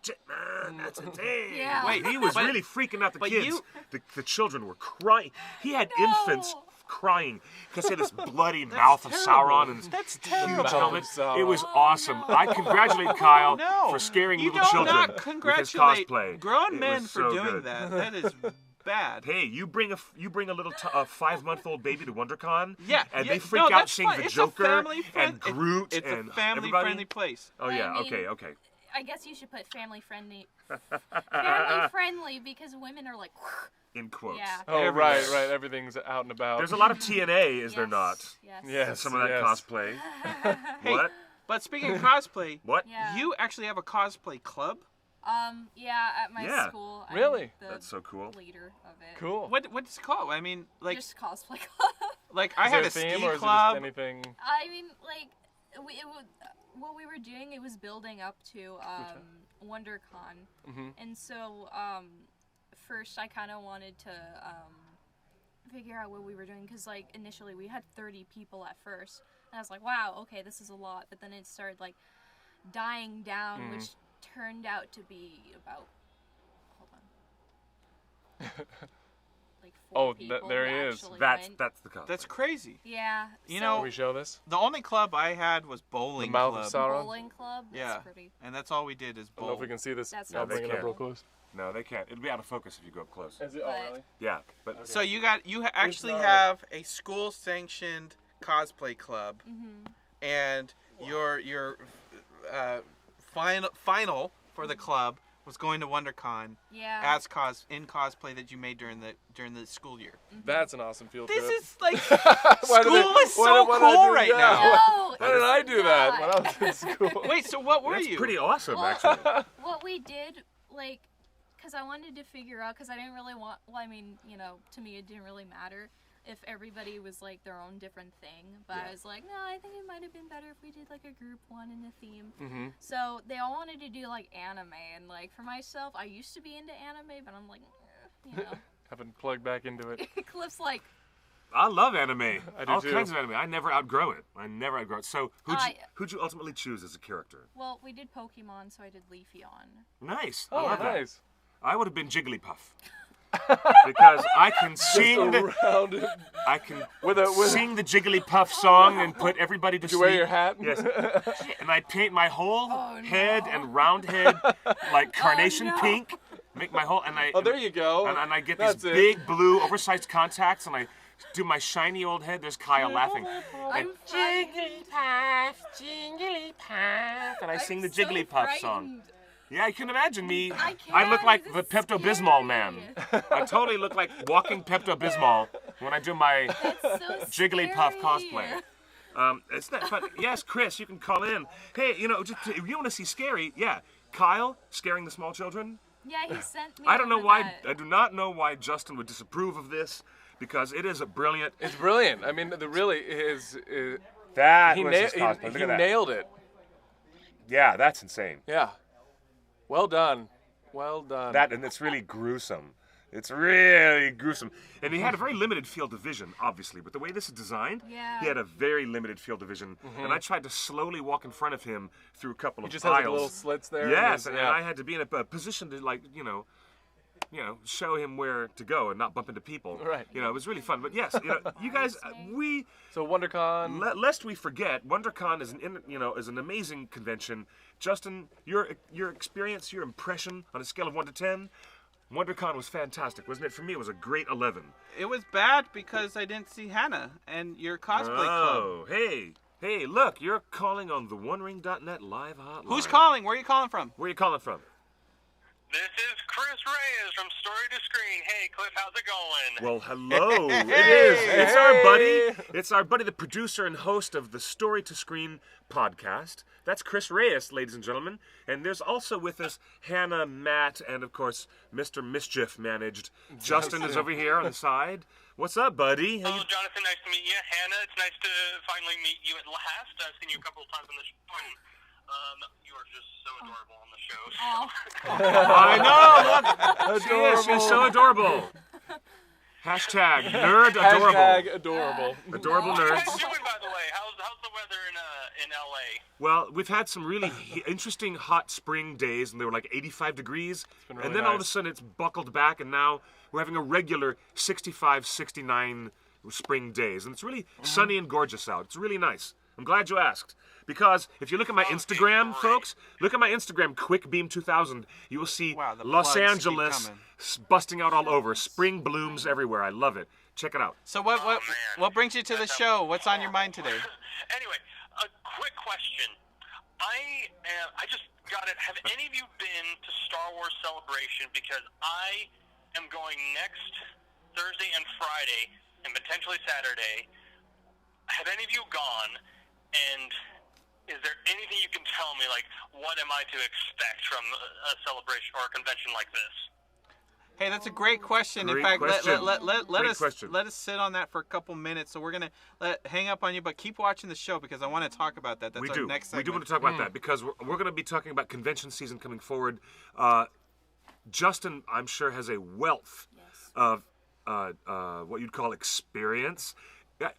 shit, man, that's a thing. Yeah. Wait, he was really freaking out the kids. The children were crying. He had infants crying because he had this bloody Mouth of Sauron and That's huge terrible. helmet. It was awesome. I congratulate Kyle for scaring little children not with his congratulate cosplay. grown It men was for so doing good. that. That is bad. Hey, you bring a little 5-month-old baby to WonderCon, and they freak out that's seeing fine. the It's Joker a family and Groot It's and a family-friendly everybody. place. Oh yeah, I mean, okay. I guess you should put family friendly. Family friendly, because women are like... In quotes. Yeah. Oh, right. Everything's out and about. There's a lot of TNA, is there not? Yes. Yes. Some of that cosplay. What? But speaking of cosplay, What? Yeah. you actually have a cosplay club? Yeah, at my school. Really? I'm the That's so cool. leader of it. Cool. What's it called? I mean, like, Just cosplay club. like Is I there had a theme, ski or is it club. just anything? I mean, like, what we were doing, it was building up to WonderCon. Mm-hmm. And so, first I kind of wanted to figure out what we were doing, because, like, initially we had 30 people at first. And I was like, wow, okay, this is a lot. But then it started, like, dying down, which turned out to be about, hold on, like 4 people there who he is. actually That's went. the cosplay. That's crazy. Yeah. You so know, Can we show this? The only club I had was bowling The Mouth club. of Sauron? bowling club. Yeah. That's pretty. And that's all we did is I don't know bowl. if we can see this. That's I'll not bring it very up real cool. close. No, they can't. It'll be out of focus if you go up close. Is it? But- Oh, really? Yeah, but So you actually not have a school-sanctioned cosplay club, and your final for the club was going to WonderCon Yeah. as cosplay that you made during the school year. That's an awesome field trip. This is like Why did school I- is so why did I cool do- right yeah. now. No, Why did I do that not. when I was in school? Wait, so what were that's you? pretty awesome, Well- actually. what we did, like, because I wanted to figure out, because I didn't really want, well, I mean, you know, to me it didn't really matter if everybody was, like, their own different thing, but I was like, no, I think it might have been better if we did, like, a group one in a theme. Mm-hmm. So they all wanted to do, like, anime, and, like, for myself, I used to be into anime, but I'm like, you know. Haven't plugged back into it. Cliff's like, I love anime. I do All too. kinds of anime. I never outgrow it. So I- who'd you ultimately choose as a character? Well, we did Pokemon, so I did Leafeon. Nice. I Oh, love that. nice. I would have been Jigglypuff. Because I can sing Around it. I can With sing the Jigglypuff song and put everybody to you sleep. wear your hat? Yes. And I paint my whole Oh, head no. and round head like carnation no. pink. Make my whole Oh, there you go. and I get these That's it. big blue oversized contacts and I do my shiny old head. There's Kyle laughing. I'm And frightened. Jigglypuff, and I sing the I'm so Jigglypuff song. frightened. Yeah, you can imagine me. I I look can't, like this the is Pepto-Bismol man. scary. I totally look like walking Pepto-Bismol when I do my That's so Jigglypuff scary. cosplay. It's not fun. Yes, Chris, you can call in. Hey, just if you want to see scary, yeah. Kyle scaring the small children. Yeah, he sent me. I don't know over why. that. I do not know why Justin would disapprove of this because it is a brilliant. It's brilliant. I mean, the really is. That He, was na- his he, cosplay. he Look at that. nailed it. Yeah, that's insane. Yeah. Well done. Well done. That and it's really gruesome. It's really gruesome. And he had a very limited field of vision, obviously. But the way this is designed, Yeah. he had a very limited field of vision. And I tried to slowly walk in front of him through a couple He of just aisles. has like little slits there. Yes, and and I had to be in a position to show him where to go and not bump into people. Right. It was really fun. But yes, you guys, we So WonderCon. lest we forget, WonderCon is an amazing convention. Justin, your experience, your impression on a scale of 1 to 10, WonderCon was fantastic, wasn't it? For me, it was a great 11. It was bad because I didn't see Hannah and your cosplay club. Oh, hey, look, you're calling on the OneRing.net live hotline. Who's calling? Where are you calling from? Where are you calling from? This is Chris Reyes from Story to Screen. Hey, Cliff, how's it going? Well, hello. It is. It's our buddy. It's our buddy, the producer and host of the Story to Screen podcast. That's Chris Reyes, ladies and gentlemen. And there's also with us Hannah, Matt, and of course, Mr. Mischief managed. Justin is over here on the side. What's up, buddy? How you- Hello, Jonathan. Nice to meet you. Hannah, it's nice to finally meet you at last. I've seen you a couple of times on the show. And, you are just so adorable on the show. I know. Look, she is. She's so adorable. Hashtag nerd adorable. Hashtag adorable. Adorable How nerds. you doing, by the way? How's the weather in LA? Well, we've had some really interesting hot spring days, and they were like 85 degrees. been really And then all of a nice. sudden it's buckled back, and now we're having a regular 65, 69 spring days. And it's really sunny and gorgeous out. It's really nice. I'm glad you asked. Because if you look at my Instagram, great. folks, look at my Instagram, QuickBeam2000, you will see Wow, the Los plugs keep Angeles coming. busting out all over. Spring blooms everywhere. I love it. Check it out. So what man. what brings you to the show? What's on your mind today? Anyway, a quick question. I just got it. Have any of you been to Star Wars Celebration? Because I am going next Thursday and Friday, and potentially Saturday. Have any of you gone? And is there anything you can tell me, like, what am I to expect from a celebration or a convention like this? Hey, that's a great question. In Great fact, question. let Great us question. let us sit on that for a couple minutes. So we're gonna hang up on you, but keep watching the show because I want to talk about that. That's we our do. next We segment. do want to talk about that because we're going to be talking about convention season coming forward. Justin, I'm sure, has a wealth of what you'd call experience.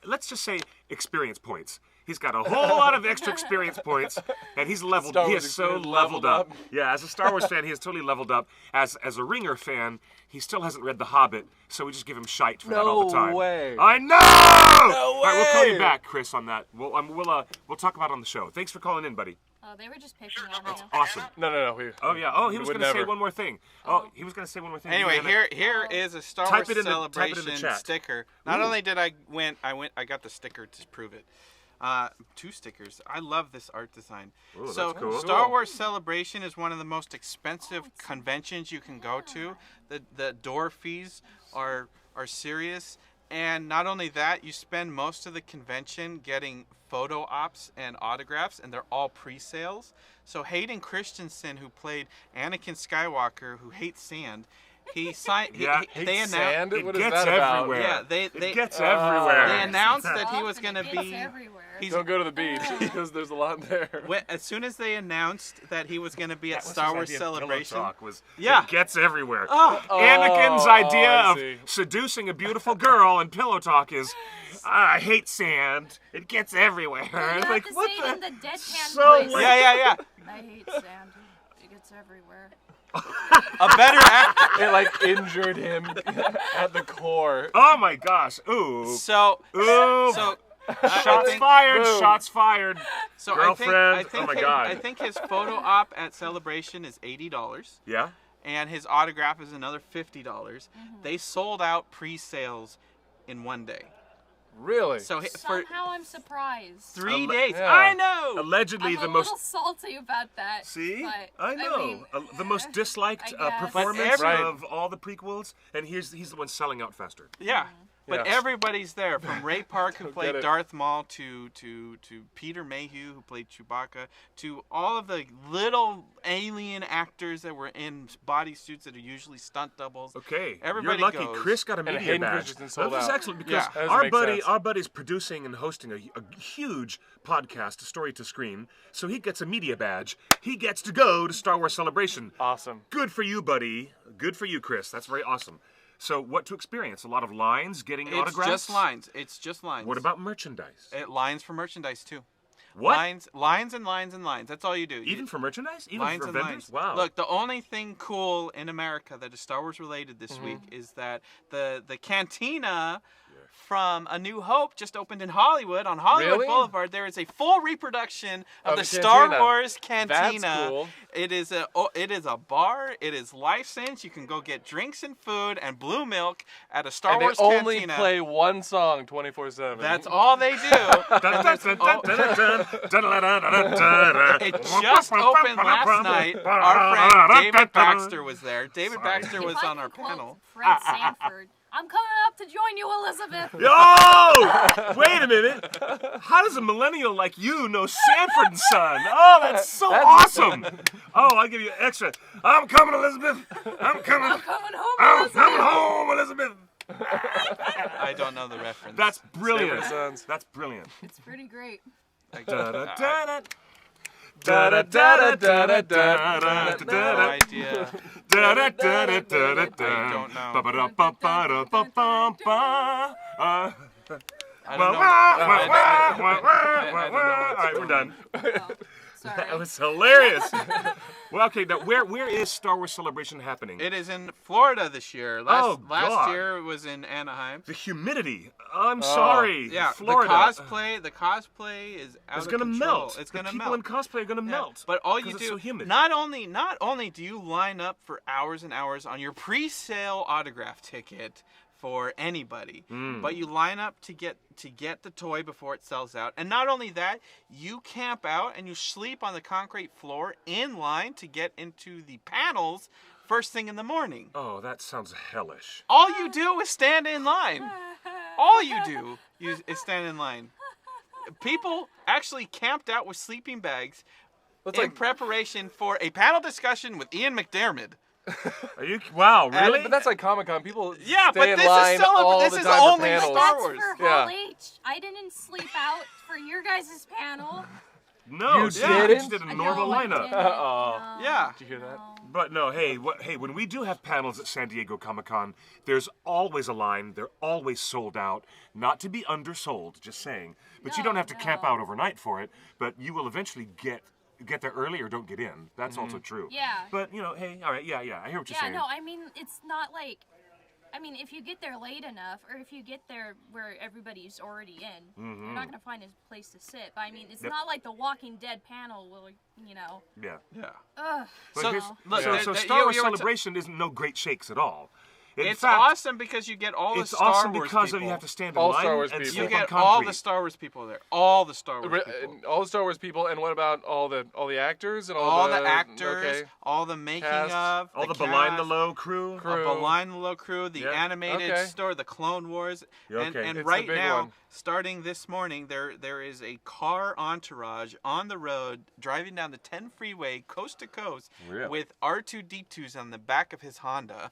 Let's just say experience points. He's got a whole lot of extra experience points, and he's leveled. Star He Wars is so experience leveled leveled up. up. Yeah, as a Star Wars fan, he is totally leveled up. As a Ringer fan, he still hasn't read The Hobbit, so we just give him shite for that all the No time. way. I know. No All right, we'll call you way. back, Chris, on that. We'll talk about it on the show. Thanks for calling in, buddy. They were just picking Sure, no on problem. you. Awesome. No. Oh yeah. Oh, he was would going to say never. one more thing. Oh, he was going to say one more thing. Anyway, Hannah. here is a Star Type Wars it in the Celebration chat. sticker. Not Ooh. only did I got the sticker to prove it. 2 stickers. I love this art design. Ooh, So that's cool. Star Wars Celebration is one of the most expensive conventions you can go to. The door fees are serious, and not only that, you spend most of the convention getting photo ops and autographs, and they're all pre-sales. So Hayden Christensen, who played Anakin Skywalker, who hates sand, He signed. They announced. Sand? It What is gets that about? everywhere. Yeah, It gets everywhere. They announced that he was Often going to it gets be. everywhere. Don't go to the beach because there's a lot there. As soon as they announced that he was going to be at That was Star his Wars idea of pillow Celebration, talk was, yeah. It gets everywhere. Oh. Anakin's idea I of see. seducing a beautiful girl in pillow talk is, I hate sand. It gets everywhere. You It's have like, to what say the? it in the deadpan So voice. lame. yeah. I hate sand. It gets everywhere. A better actor. It like injured him at the core. Oh my gosh. Ooh. So, Ooh. so Shots fired. Boom. Shots fired. So Girlfriend. I think Oh my God. I think his photo op at Celebration is $80, Yeah. and his autograph is another $50. They sold out pre-sales in one day. Really? So for Somehow I'm surprised. 3 days, yeah. I know. Allegedly I'm the a most. little salty about that. See, but, I know mean, the most disliked I guess. performance But of all the prequels, and he's the one selling out faster. Yeah. But Yeah. everybody's there, from Ray Park, who Get played it. Darth Maul, to Peter Mayhew, who played Chewbacca, to all of the little alien actors that were in bodysuits that are usually stunt doubles. Okay, Everybody you're lucky. goes. Chris got a media Hayden badge. Christensen sold That was out. excellent because Yeah. That doesn't our make sense. buddy's producing and hosting a huge podcast, Story to Screen. So he gets a media badge. He gets to go to Star Wars Celebration. Awesome. Good for you, buddy. Good for you, Chris. That's very awesome. So what to experience? A lot of lines, getting It's autographs. just lines. It's just lines. What about merchandise? Lines for merchandise too? What? Lines and lines and lines. That's all you do. Even for merchandise? Even lines for and vendors? lines. Wow. Look, the only thing cool in America that is Star Wars related this week is that the cantina from A New Hope just opened in Hollywood, on Hollywood Really? Boulevard. There is a full reproduction of Of the the Star cantina. Wars cantina. That's cool. It is a bar. It is licensed. You can go get drinks and food and blue milk at a Star And Wars they only cantina. play one song 24/7. That's all they do. It just opened last night. Our friend David Baxter was there. David Baxter was If I on our can quote panel. Fred Sanford. I'm coming up to join you, Elizabeth. Yo! Wait a minute. How does a millennial like you know Sanford and Son? Oh, that's so awesome. Oh, I'll give you extra. I'm coming, Elizabeth. I'm coming. I'm coming home, I'm Elizabeth. coming home, Elizabeth. I don't know the reference. That's brilliant. Sanford and Sons. That's brilliant. It's pretty great. Da-da-da-da. Da-da-da-da-da-da-da. no idea. I don't know. I don't know. All right, we're done. Oh, sorry. That was hilarious. Well, okay, now where is Star Wars Celebration happening? It is in Florida this year. Oh, Last God. year it was in Anaheim. The humidity. I'm sorry. Yeah, Florida. the cosplay is out It's of gonna control. melt. It's gonna the people melt. in cosplay are gonna Yeah, melt. But all you 'cause do, it's so humid. not only do you line up for hours and hours on your pre-sale autograph ticket for anybody, but you line up to get the toy before it sells out. And not only that, you camp out and you sleep on the concrete floor in line to get into the panels first thing in the morning. Oh, that sounds hellish. All you do is stand in line. All you do is stand in line. People actually camped out with sleeping bags That's in like, preparation for a panel discussion with Ian McDiarmid. Are you? Wow, really? but that's like Comic-Con. People Yeah, stay but in this is line all this the is time only for panels. Star That's Wars. for Yeah. Hall H. I didn't sleep out for your guys' panel. no, You she didn't? just did a normal No, I lineup. didn't. Uh-oh. No, Yeah. Did you hear that? no. But no, hey, when we do have panels at San Diego Comic-Con, there's always a line. They're always sold out. Not to be undersold, just saying. But you No, don't have to camp no. out overnight for it. But you will eventually get there early or don't get in. That's also true. Yeah. But you know, hey, all right, yeah, I hear what you're Yeah, saying. no, I mean, it's not like, I mean, if you get there late enough, or if you get there where everybody's already in, you're not going to find a place to sit. But I mean, it's Yep. not like the Walking Dead panel will, you know, Yeah. Yeah. ugh. But So, here's, look, so there- Star Wars you were Celebration isn't no great shakes at all. It's fact, awesome because you get all the it's Star awesome Wars because people. you have to stand in All line Star Wars and people. sleep You get on all concrete. the Star Wars people there. All the Star Wars people. All the Star Wars people, and what about all the actors and All the actors, Okay. all the making Cast, of, all the cast, Behind the Low crew. Behind the Low crew, the Yeah. animated Okay. story, the Clone Wars, Yeah, and okay. and It's a right big now, one. starting this morning, there is a car entourage on the road driving down the 10 freeway coast to coast Really? with R2D2s on the back of his Honda.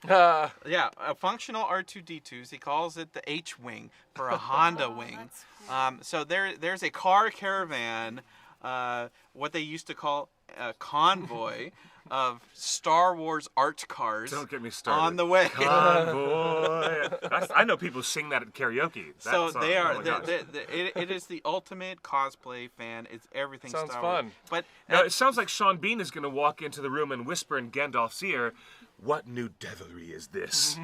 Yeah, a functional R2D2s. He calls it the H-wing for a Honda wing. That's cool. So there's a car caravan, what they used to call a convoy of Star Wars art cars. Don't get me started. On the way. Convoy. I know people sing that at karaoke. That So song. they are. Oh my gosh. It is the ultimate cosplay fan. It's everything Sounds Star fun. Wars. But Now, it sounds like Sean Bean is going to walk into the room and whisper in Gandalf's ear, "What new devilry is this?"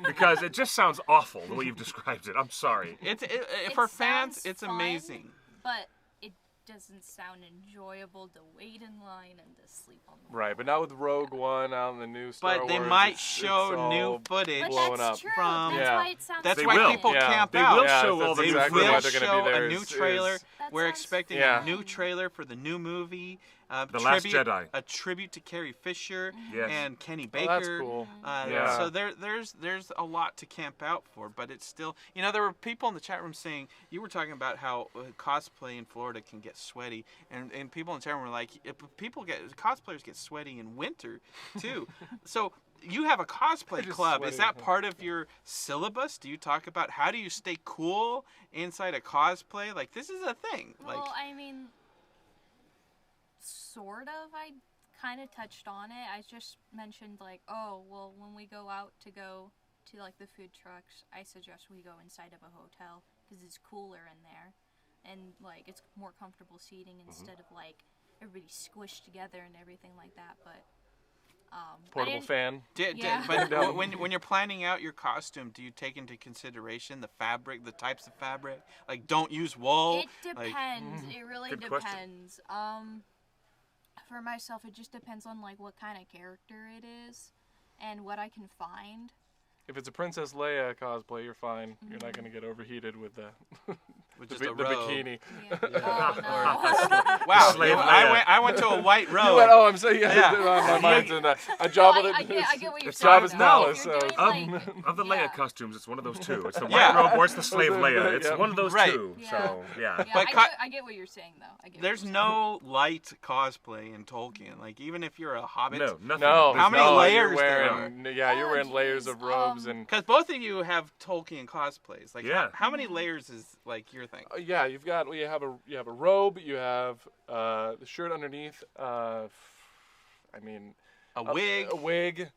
Because it just sounds awful the way you've described it. I'm sorry. for It fans, sounds it's fun, amazing. But it doesn't sound enjoyable to wait in line and to sleep on the Right, but not with Rogue One out in the new Star But they Wars. might it's show all new footage But blowing that's up. true. from- That's Yeah. why it sounds That's They why will. people Yeah. camp They out. will Yeah, show that's all the exactly new We'll why footage. they're gonna show be there a new is- trailer. That We're sounds expecting Yeah. a new trailer for the new movie. The Last tribute, Jedi. A tribute to Carrie Fisher Yes. and Kenny Oh, Baker. that's cool. Yeah. So there's a lot to camp out for, but it's still, there were people in the chat room saying, you were talking about how cosplay in Florida can get sweaty, and people in the chat room were like, cosplayers get sweaty in winter too. So you have a cosplay just club. Is sweaty. that part of your syllabus? Do you talk about how do you stay cool inside a cosplay? Like, this is a thing. Well, I mean, sort of. I kind of touched on it. I just mentioned like, when we go out to like the food trucks, I suggest we go inside of a hotel because it's cooler in there, and like it's more comfortable seating instead of like everybody squished together and everything like that. But Portable fan. Yeah. But when you're planning out your costume, do you take into consideration the fabric, the types of fabric? Like, don't use wool. It depends. It really Good question. depends. For myself, it just depends on like what kind of character it is and what I can find. If it's a Princess Leia cosplay, you're fine. You're not gonna get overheated with the With the, just a the robe. bikini. Yeah. Oh no. Wow, Slave I went to a white You robe. went, oh, I'm saying Yeah. my mind's in a job Well, of I get what you're It's saying. Jabba's though. palace, If you're so- doing, like, Of the Leia yeah. costumes, it's one of those two. It's the white Yeah. robe or it's the slave Leia. It's Yeah. one of those Right. two. Yeah. So, yeah. Yeah, But I get what you're saying though. I get what There's you're no light cosplay in Tolkien. Like, even if you're a hobbit. No, nothing. No, How many no, layers You're there wearing, yeah, you're Oh, wearing layers geez, of robes and. Because both of you have Tolkien cosplays. Like, Yeah. how many layers is, like, your thing? Yeah, you have a robe. You have the shirt underneath. A wig. A wig.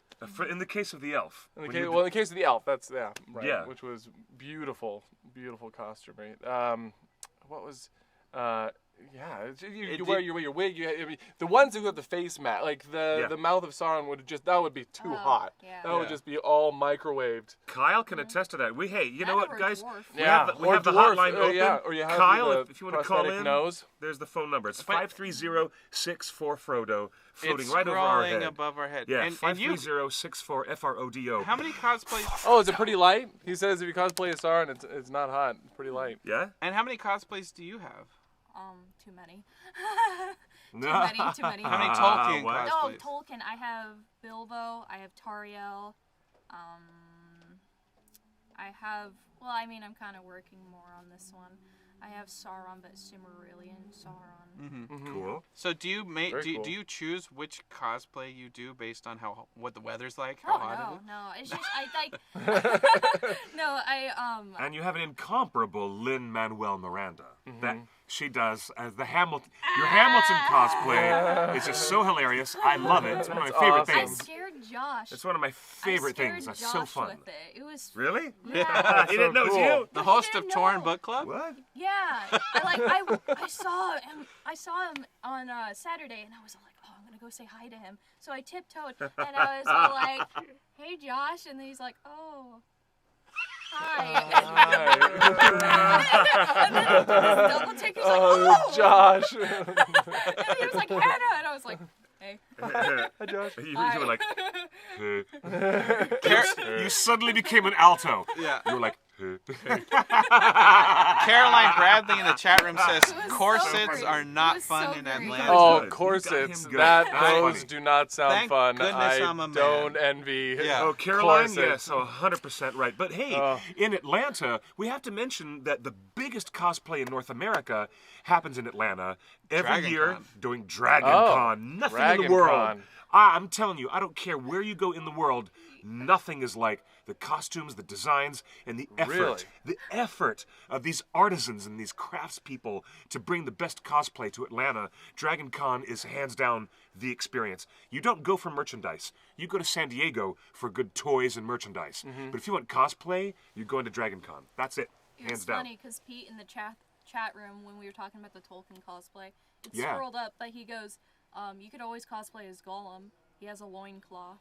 In the case of the elf. In the when case, you well, in the case of the elf, that's right. Yeah. Which was beautiful costume, right? What was? You wear your wig. The ones who have the face mask, like the mouth of Sauron, would be too Oh, hot. yeah. That would just be all microwaved. Kyle can attest to that. You know Either what, or guys? dwarf. We have the or dwarf, hotline open. yeah, or you have Kyle, the if you want to call prosthetic in, nose. there's the phone number. It's But- 530-64-FRODO, floating It's right over our scrolling head. above our head. Yeah, and you, 530-64-FRODO. how many cosplays? Oh, is it pretty light? He says if you cosplay as Sauron, it's not hot. It's pretty light. Yeah? And how many cosplays do you have? Too many. Too Too many. How many Tolkien What? No, cosplays? Tolkien. I have Bilbo. I have Tariel. I have. Well, I mean, I'm kind of working more on this one. I have Sauron, but Silmarillion Sauron. Cool. So do you Very do cool. you choose which cosplay you do based on what the weather's like? How Oh hot it is? no. It's just I like. No, And you have an incomparable Lin-Manuel Miranda. That she does as the Hamilton. Your Hamilton cosplay is just so hilarious. I love it. It's one of my That's favorite awesome. I things. scared Josh. It's one of my favorite I scared things. That's Josh so fun. With it. It was. Really? Yeah. He didn't know it was cool. you. The host of didn't Torn know. Book Club? What? Yeah. I saw him. I saw him on Saturday, and I was like, oh, I'm gonna go say hi to him. So I tiptoed, and I was all like, hey, Josh, and then he's like, oh. Hi. And then he did this double take. He's like, oh, Josh. And he was like, Hannah, and I was like, hey. Hi, Josh. You Hi. were like, You suddenly became an alto. Yeah. You were like, Caroline Bradley in the chat room says It was so corsets great. are It not was fun so in great. Atlanta. Oh, good. corsets. You got him good. That That's those funny. do not sound Thank fun. goodness I'm a I man. don't envy. Yeah. Oh, Caroline, corsets. yes, 100% right. But hey, in Atlanta, we have to mention that the biggest cosplay in North America happens in Atlanta every Dragon year Con. during Dragon Oh, Con. Nothing in Dragon the world. Con. I'm telling you, I don't care where you go in the world, nothing is like the costumes, the designs, and the effort. Really? The effort of these artisans and these craftspeople to bring the best cosplay to Atlanta. Dragon Con is hands down the experience. You don't go for merchandise. You go to San Diego for good toys and merchandise. But if you want cosplay, you're going to Dragon Con. That's it. It Hands was down. funny because Pete in the chat room when we were talking about the Tolkien cosplay, it Yeah. scrolled up, but he goes, you could always cosplay as Gollum. He has a loincloth.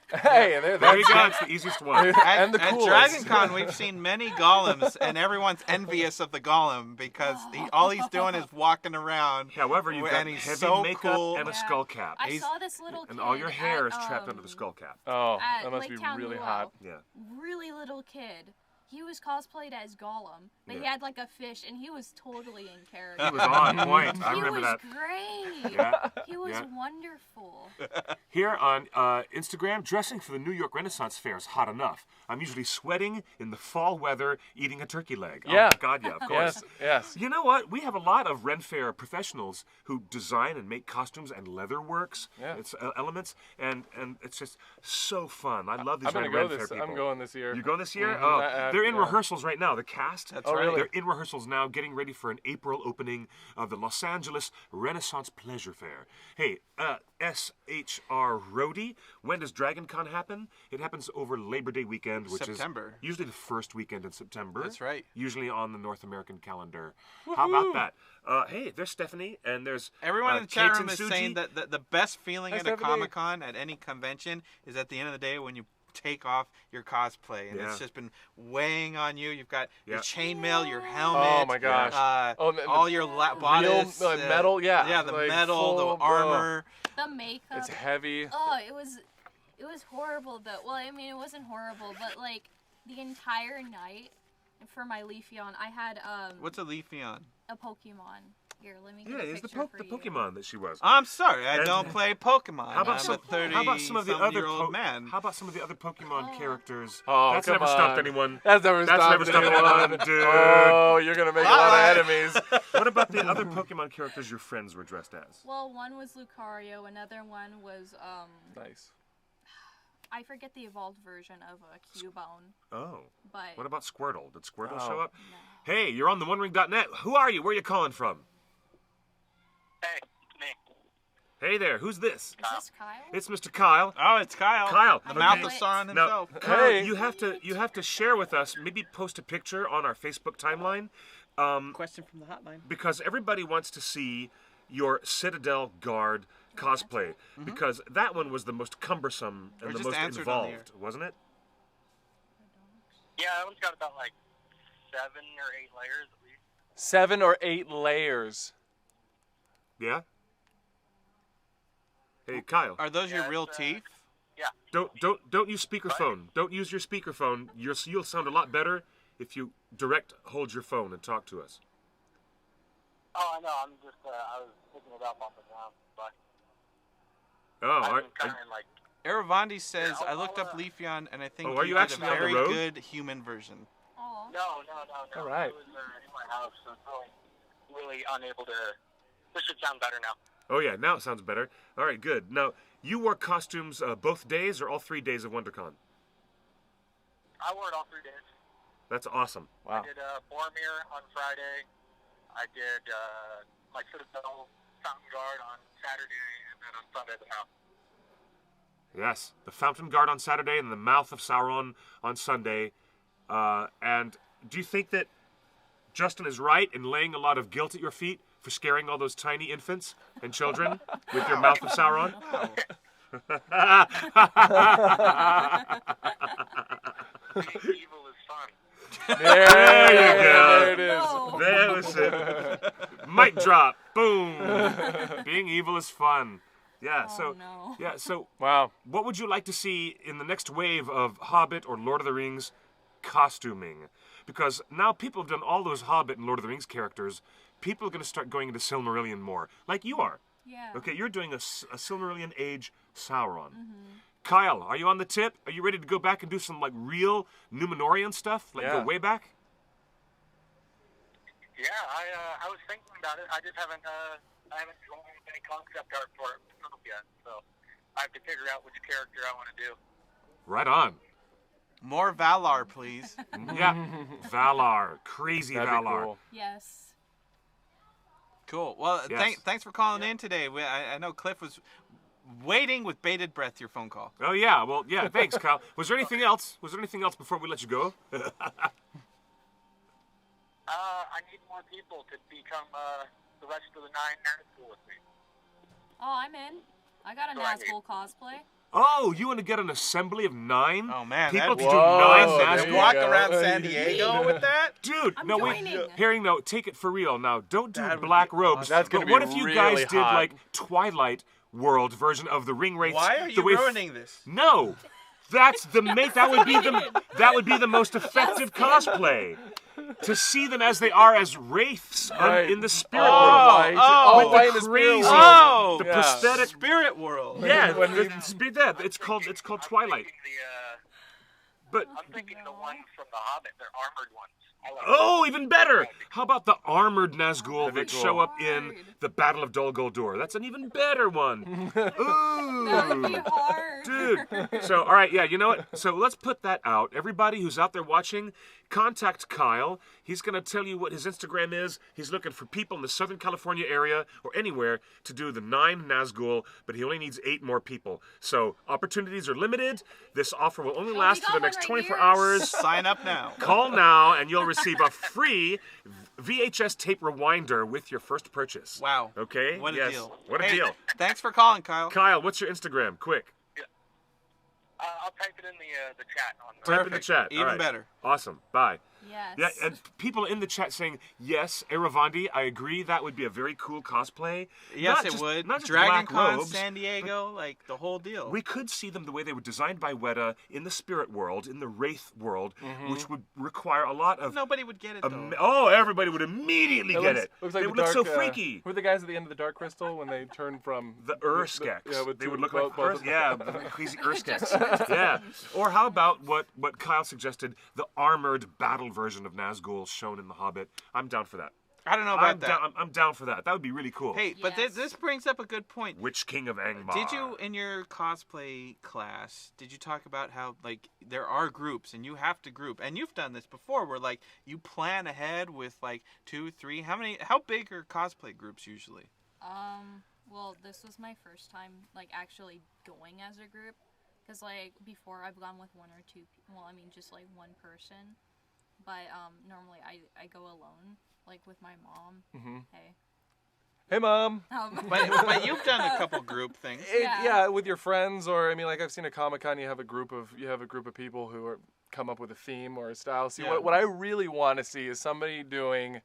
Hey, There you go. It's the easiest one. And the At coolest. Dragon Con, we've seen many golems, and everyone's envious of the golem because all he's doing is walking around. However, you've got and he's heavy so makeup cool. and a skull cap. I saw this little kid And all your hair at, is trapped under the skull cap. Oh, at that must Lake be Town really Luau. hot. Yeah. Really little kid. He was cosplayed as Gollum, but he Yeah. had like a fish, and he was totally in character. He was on point. I He remember was that. great. Yeah. He was Yeah. wonderful. Here on Instagram, dressing for the New York Renaissance Fair is hot enough. I'm usually sweating in the fall weather, eating a turkey leg. Yeah. Oh, God, yeah, of course. Yes. You know what? We have a lot of Ren Fair professionals who design and make costumes and leather works. Yeah. It's elements, and it's just so fun. I love these I'm gonna Ren go Fair this. people. I'm going this year. You going this year? Mhm, Oh, they're in yeah. rehearsals right now. The cast. That's right. really? They're in rehearsals now, getting ready for an April opening of the Los Angeles Renaissance Pleasure Fair. Hey, SHR Roadie, when does Dragon Con happen? It happens over Labor Day weekend, which September. is usually the first weekend in September. That's right. Usually on the North American calendar. How about that? Hey, there's Stephanie, and there's Everyone in the chat Kate room and is Suji. saying that the best feeling Hi, at a Stephanie. Comic-Con, at any convention, is at the end of the day when you take off your cosplay. And Yeah. it's just been weighing on you. You've got your Yeah. chainmail, your helmet. Oh my gosh. Oh, and the all your bodice. real, metal, yeah. Yeah, the Like metal, full- the armor. The makeup. It's heavy. Oh, it was horrible though. Well, I mean, it wasn't horrible, but like the entire night for my Leafeon, I had What's a Leafeon? a Pokemon. Here, let me get Yeah, a it's the, picture for the you. Pokemon that she was. I'm sorry, I And- don't play Pokemon. How about I'm some? a 30 How about some of the other year old man. How about some of the other Pokemon characters? Oh, That's come never stopped on. anyone. That's never That's stopped never stopped anyone. anyone, dude. Oh, you're gonna make a lot Bye. of enemies. What about the other Pokemon characters your friends were dressed as? Well, one was Lucario, another one was Nice. I forget the evolved version of a Cubone, Oh. but What about Squirtle? Did Squirtle Oh. show up? no. Hey, you're on the OneRing.net. Who are you? Where are you calling from? Hey, it's me. Hey there. Who's this? Is this Kyle? It's Mr. Kyle. Oh, it's Kyle. Kyle, The okay. mouth of Sauron Now, himself. Kyle, Hey. you have to share with us. Maybe post a picture on our Facebook timeline, Question from the hotline. because everybody wants to see your Citadel Guard cosplay. Because that one was the most cumbersome Or and the just most answer it on the involved, wasn't it? Yeah, that one's got about like 7 or 8 layers at least. 7 or 8 layers. Yeah. Hey, Kyle. Are those your Yeah, real it's, teeth? Yeah. Don't use speakerphone. Don't use your speakerphone. You'll sound a lot better if you hold your phone and talk to us. Oh, I know. I'm just, I was picking it up off the ground, but Oh, I are, was kind of like, Eravandi says, Yeah, I looked up I'll, Leafeon and I think Oh, are you did actually a on the very road? good human version. Aw. no. All right. It was in my house, so it's really unable to. This should sound better now. oh yeah, now it sounds better. All right, good. Now, you wore costumes both days or all 3 days of WonderCon? I wore it all 3 days. That's awesome. Wow. I did Boromir on Friday. I did my Citadel Fountain Guard on Saturday, and then on Sunday the Mouth. Yes, the Fountain Guard on Saturday and the Mouth of Sauron on Sunday. And do you think that Justin is right in laying a lot of guilt at your feet for scaring all those tiny infants and children with your Mouth of Sauron? Being evil is fun. There you go. There it is. No. There was it. Mic drop. Boom. Being evil is fun. Yeah. Oh, So no. yeah. So Wow. what would you like to see in the next wave of Hobbit or Lord of the Rings costuming? Because now people have done all those Hobbit and Lord of the Rings characters. People are going to start going into Silmarillion more, like you are. Yeah. Okay, you're doing a Silmarillion age Sauron. Kyle, are you on the tip? Are you ready to go back and do some like real Numenorian stuff? Like go Yeah. way back? Yeah, I was thinking about it. I just haven't drawn any concept art for it myself yet, so I have to figure out which character I want to do. Right on. More Valar, please. Yeah. Valar. Crazy That'd Valar. be cool. Yes. Cool. Well, Yes. thanks for calling in today. I know Cliff was waiting with bated breath your phone call. Oh yeah, well yeah, thanks, Kyle. Was there anything else? Was there anything else before we let you go? I need more people to become the rest of the 9 Nazgul with me. Oh, I'm in. I got a Nazgul cosplay. Oh, you want to get an assembly of 9? Oh man, people to that'd do be- 9 Whoa, there Nazgul? you walk go. around San Diego with that? Dude, I'm no wait. joining. Hearing no, take it for real now. Don't do That would black be robes. awesome. That's gonna but be what if you guys really did hot. like Twilight World version of the ring wraiths? Why are the you way ruining this? No. That's the that would be the most effective cosplay. To see them as they are as wraiths Right. in the spirit Oh, world. White. oh. All white in the spirit Crazy. world. Oh, The Yeah. prosthetic. Spirit World. Yeah, When we- it's called Twilight. But I'm thinking the ones from The Hobbit. They're armored ones. I like oh, even better! How about the armored Nazgul That'd be that cool. show up in Hard. the Battle of Dol Guldur? That's an even better one. That would be Ooh. hard. Dude. So, all right, yeah, you know what? So let's put that out. Everybody who's out there watching, contact Kyle. He's going to tell you what his Instagram is. He's looking for people in the Southern California area or anywhere to do the 9 Nazgul, but he only needs 8 more people. So opportunities are limited. This offer will only we last got for the one next right 24 here. hours. Sign up now. Call now and you'll receive a free VHS tape rewinder with your first purchase. Wow. Okay? What a Yes. deal. What a Hey, deal. Thanks for calling, Kyle. Kyle, what's your Instagram? Quick. I'll type it in the chat on the Type in the Perfect. chat. Even All right. better. Awesome. Bye. Yes. Yeah, and people in the chat saying, yes, Eravandi, I agree, that would be a very cool cosplay. Yes, Not it just- would. Not just Dragon black Con, robes. San Diego, like the whole deal. We could see them the way they were designed by Weta in the spirit world, in the wraith world, which would require a lot of... Nobody would get it though. Oh, everybody would immediately get looks, it. Looks like they the would look dark, so freaky. Who are the guys at the end of the Dark Crystal when they turn from The Urskeks. Yeah, with they two- would look both- like both of them. Yeah, the crazy Urskeks. Yeah. Or how about what Kyle suggested, the armored battle version of Nazgul shown in The Hobbit? I'm down for that. I don't know about that. I'm down for that. That would be really cool. Hey, but Yes. this brings up a good point. Witch King of Angmar. Did you, in your cosplay class, did you talk about how, like, there are groups and you have to group, and you've done this before where, like, you plan ahead with, like, 2, 3, how big are cosplay groups usually? Well, this was my first time, like, actually going as a group. Because, like, before I've gone with 1 or 2 people, well, I mean, just, like, one person. But, normally I go alone, like, with my mom. Mhm. Hey. Hey, Mom. But you've done a couple group things. Yeah, with your friends, or I mean, like I've seen at Comic-Con, you have a group of people who come up with a theme or a style. See, Yeah. what I really want to see is somebody doing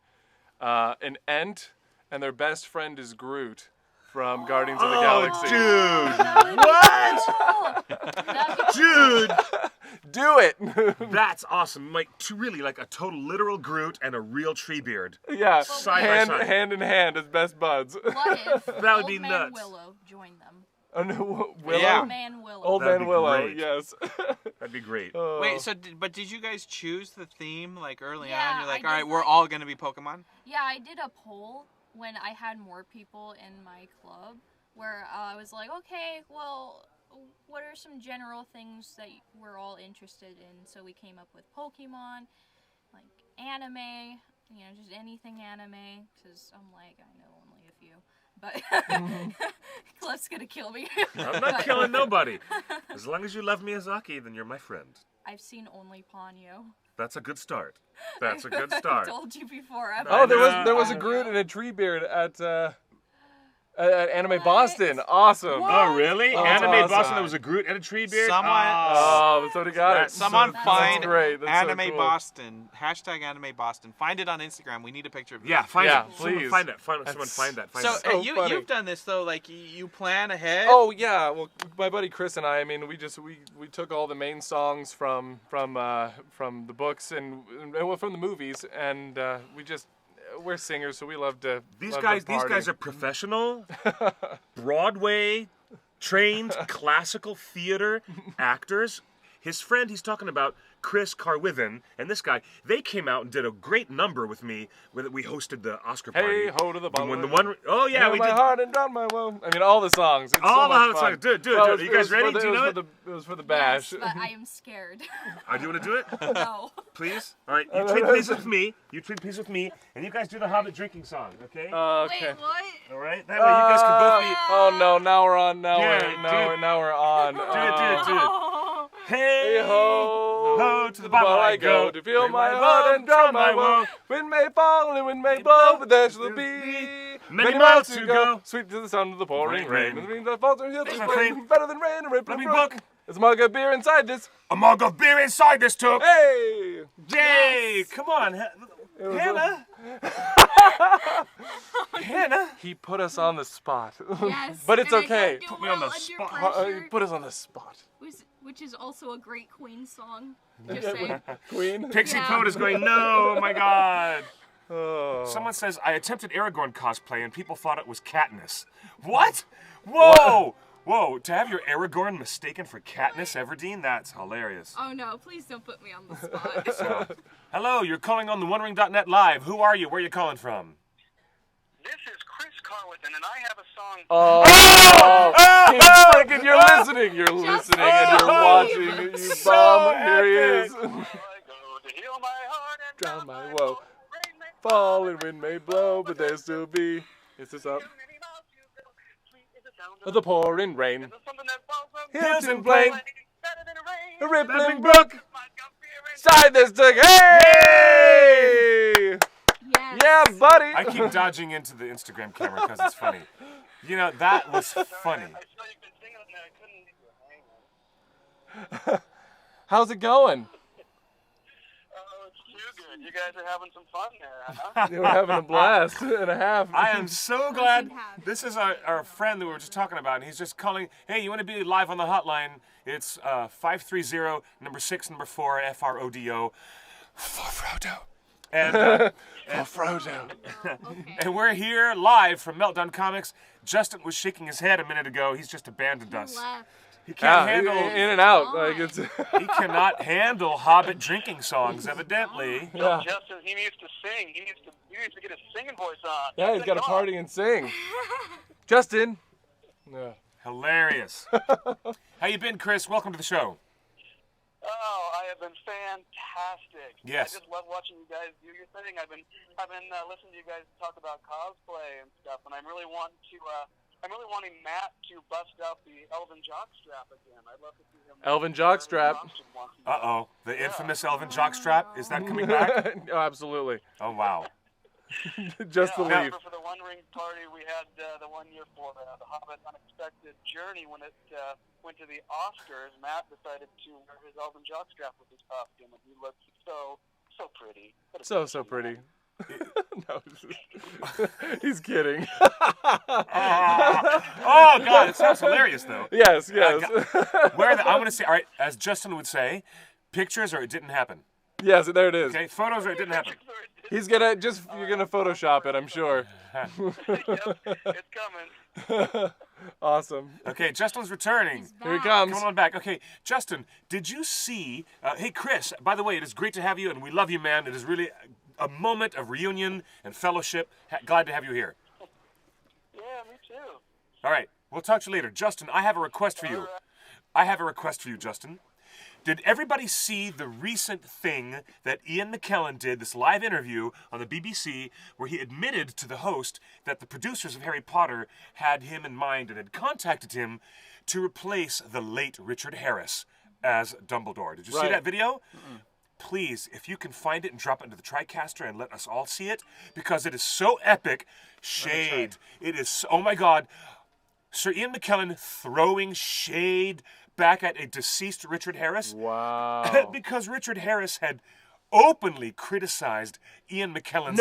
an Ent, and their best friend is Groot from Guardians of the Galaxy. Dude! Do it! That's awesome. Like, really, like a total literal Groot and a real Treebeard. Yeah, Side by hand side. hand in hand as best buds. What if That would Old be Man nuts. Willow joined them? Oh no, Willow. Yeah. Old Man Willow. Old That'd Man be Willow. great. Yes. That'd be great. Wait, so did you guys choose the theme, like, early Yeah, on? You're like, I all did right, we're that. all going to be Pokemon? Yeah, I did a poll when I had more people in my club where I was like, okay, well, what are some general things that we're all interested in? So we came up with Pokemon, like anime, you know, just anything anime, because I'm like, I know only a few. But Cliff's gonna kill me. I'm not killing nobody. As long as you love Miyazaki, then you're my friend. I've seen only Ponyo. That's a good start. That's a good I start. told you before. Oh, there know. was a Groot and a Treebeard at Anime Boston. Awesome. Oh, really? Oh, Anime awesome. Boston, that was a Groot and a tree beard? Someone- Oh, somebody got it. Someone find great. That's so Anime cool. Boston. Hashtag Anime Boston. Find it on Instagram. We need a picture of it. Yeah, find Yeah, it. Someone please. find that. Someone find that. Find So, that. So you, funny. you've done this though, like you plan ahead. Oh yeah, well, my buddy Chris and I mean, we took all the main songs from the books and well, from the movies, and we're singers, so we love to. These love guys to party. are professional, Broadway trained classical theater actors. His friend he's talking about, Chris Carwithen, and this guy, they came out and did a great number with me when we hosted the Oscar party. Hey ho to the bottom. When the one, oh yeah, Heal we my did. heart and drown my woe. I mean, all the songs. It's All so the much songs. fun. Do it. Well, You guys ready? Do you know it? It was for the bash. Yes, but I am scared. Do you want to do it? No. Please? All right, you trade places with me. And you guys do the Hobbit drinking song, okay? Okay. Wait, what? All right? That way you guys can both be... Oh no! Now we're on. Now Yeah, we're on. Do it. Oh. Hey, Hey ho, ho, to the bottom I go, to feel bring my my heart love, and drown my drown my woe. woe. Wind may fall and wind may blow, but there shall be many miles to go. Sweet to the sound of the pouring Rain. rain. And the rain that falls on hills is Rain. rain. Better than rain, a rippling Let me brook. book. There's a mug of beer inside this. A mug of beer inside this took. Hey! Yay! Come on, was Hannah. Hannah. He put us on the spot. Yes. But it's and I okay. don't do Put me on well the under spot. pressure, He put us on the spot. which is also a great Queen song. Just saying. Queen. Pixie Yeah. Poet is going, no, oh my god. Oh. Someone says, I attempted Aragorn cosplay and people thought it was Katniss. What? Whoa! Whoa, to have your Aragorn mistaken for Katniss Everdeen? That's hilarious. Oh no, please don't put me on the spot. Hello, you're calling on the OneRing.net live. Who are you? Where are you calling from? This is Chris Carwithen, and I have a song. Oh, he's freaking, you're listening. You're listening and you're watching. You So bum. Here he is. I go to heal my heart and Drown drown my my woe. woe. Rain may Fall and wind may blow, but there still be. Is this up? many miles to go. Sweet is the sound of The pouring rain. Is it something that falls from Hills and and plain. better than rain? A rippling brook. brook. My gut fear is Side this took. Hey! Yes. Yeah, buddy. I keep dodging into the Instagram camera because it's funny. You know, that was funny. I saw you been singing and I couldn't. Hang on. How's it going? Oh, it's too good. You guys are having some fun there, huh? We're having a blast and a half. I am so glad. have. This is our friend that we were just talking about, and he's just calling. Hey, you want to be live on the hotline? It's 530 number 6 number 4 FRODO for Frodo. And Frodo. Okay. and we're here live from Meltdown Comics. Justin was shaking his head a minute ago. He's just abandoned us. Left. He can't Yeah, in handle. and out. Fine. Like it's. He cannot handle Hobbit drinking songs, evidently. Yeah. Justin, he needs to sing. He needs to get his singing voice on. Yeah, he's got to Come on. party and sing. Justin. Yeah. Hilarious. How you been, Chris? Welcome to the show. Oh, I have been fantastic. Yes. I just love watching you guys do your thing. I've been listening to you guys talk about cosplay and stuff, and I'm really wanting Matt to bust out the Elvin jockstrap again. I'd love to see him. Elvin jockstrap. Uh-oh. The infamous Elvin jockstrap. Is that coming back? Oh, absolutely. Oh, wow. Just Yeah, I believe. remember for the One Ring party we had the 1 year for the Hobbit Unexpected Journey when it went to the Oscars. Matt decided to wear his Elvin jockstrap with his costume, and he looked so pretty. What a So beautiful pretty. man. No, he's kidding. Oh, God. It sounds hilarious, though. Yes. Where I'm going to say, all right, as Justin would say, pictures or it didn't happen. Yes, there it is. Okay? Photos or it didn't happen. He's gonna you're gonna Photoshop it, I'm sure. Yep, it's coming. Awesome. Okay, Justin's returning. Here he comes. Come on back. Okay, Justin, did you see... hey, Chris, by the way, it is great to have you, and we love you, man. It is really a moment of reunion and fellowship. Glad to have you here. Yeah, me too. All right, we'll talk to you later. Justin, I have a request for you. Justin. Did everybody see the recent thing that Ian McKellen did, this live interview on the BBC, where he admitted to the host that the producers of Harry Potter had him in mind and had contacted him to replace the late Richard Harris as Dumbledore? Did you see Right. that video? please, if you can find it and drop it into the TriCaster and let us all see it, because it is so epic. Shade. It is, oh my God. Sir Ian McKellen throwing shade back at a deceased Richard Harris. Wow. Because Richard Harris had openly criticized Ian McKellen's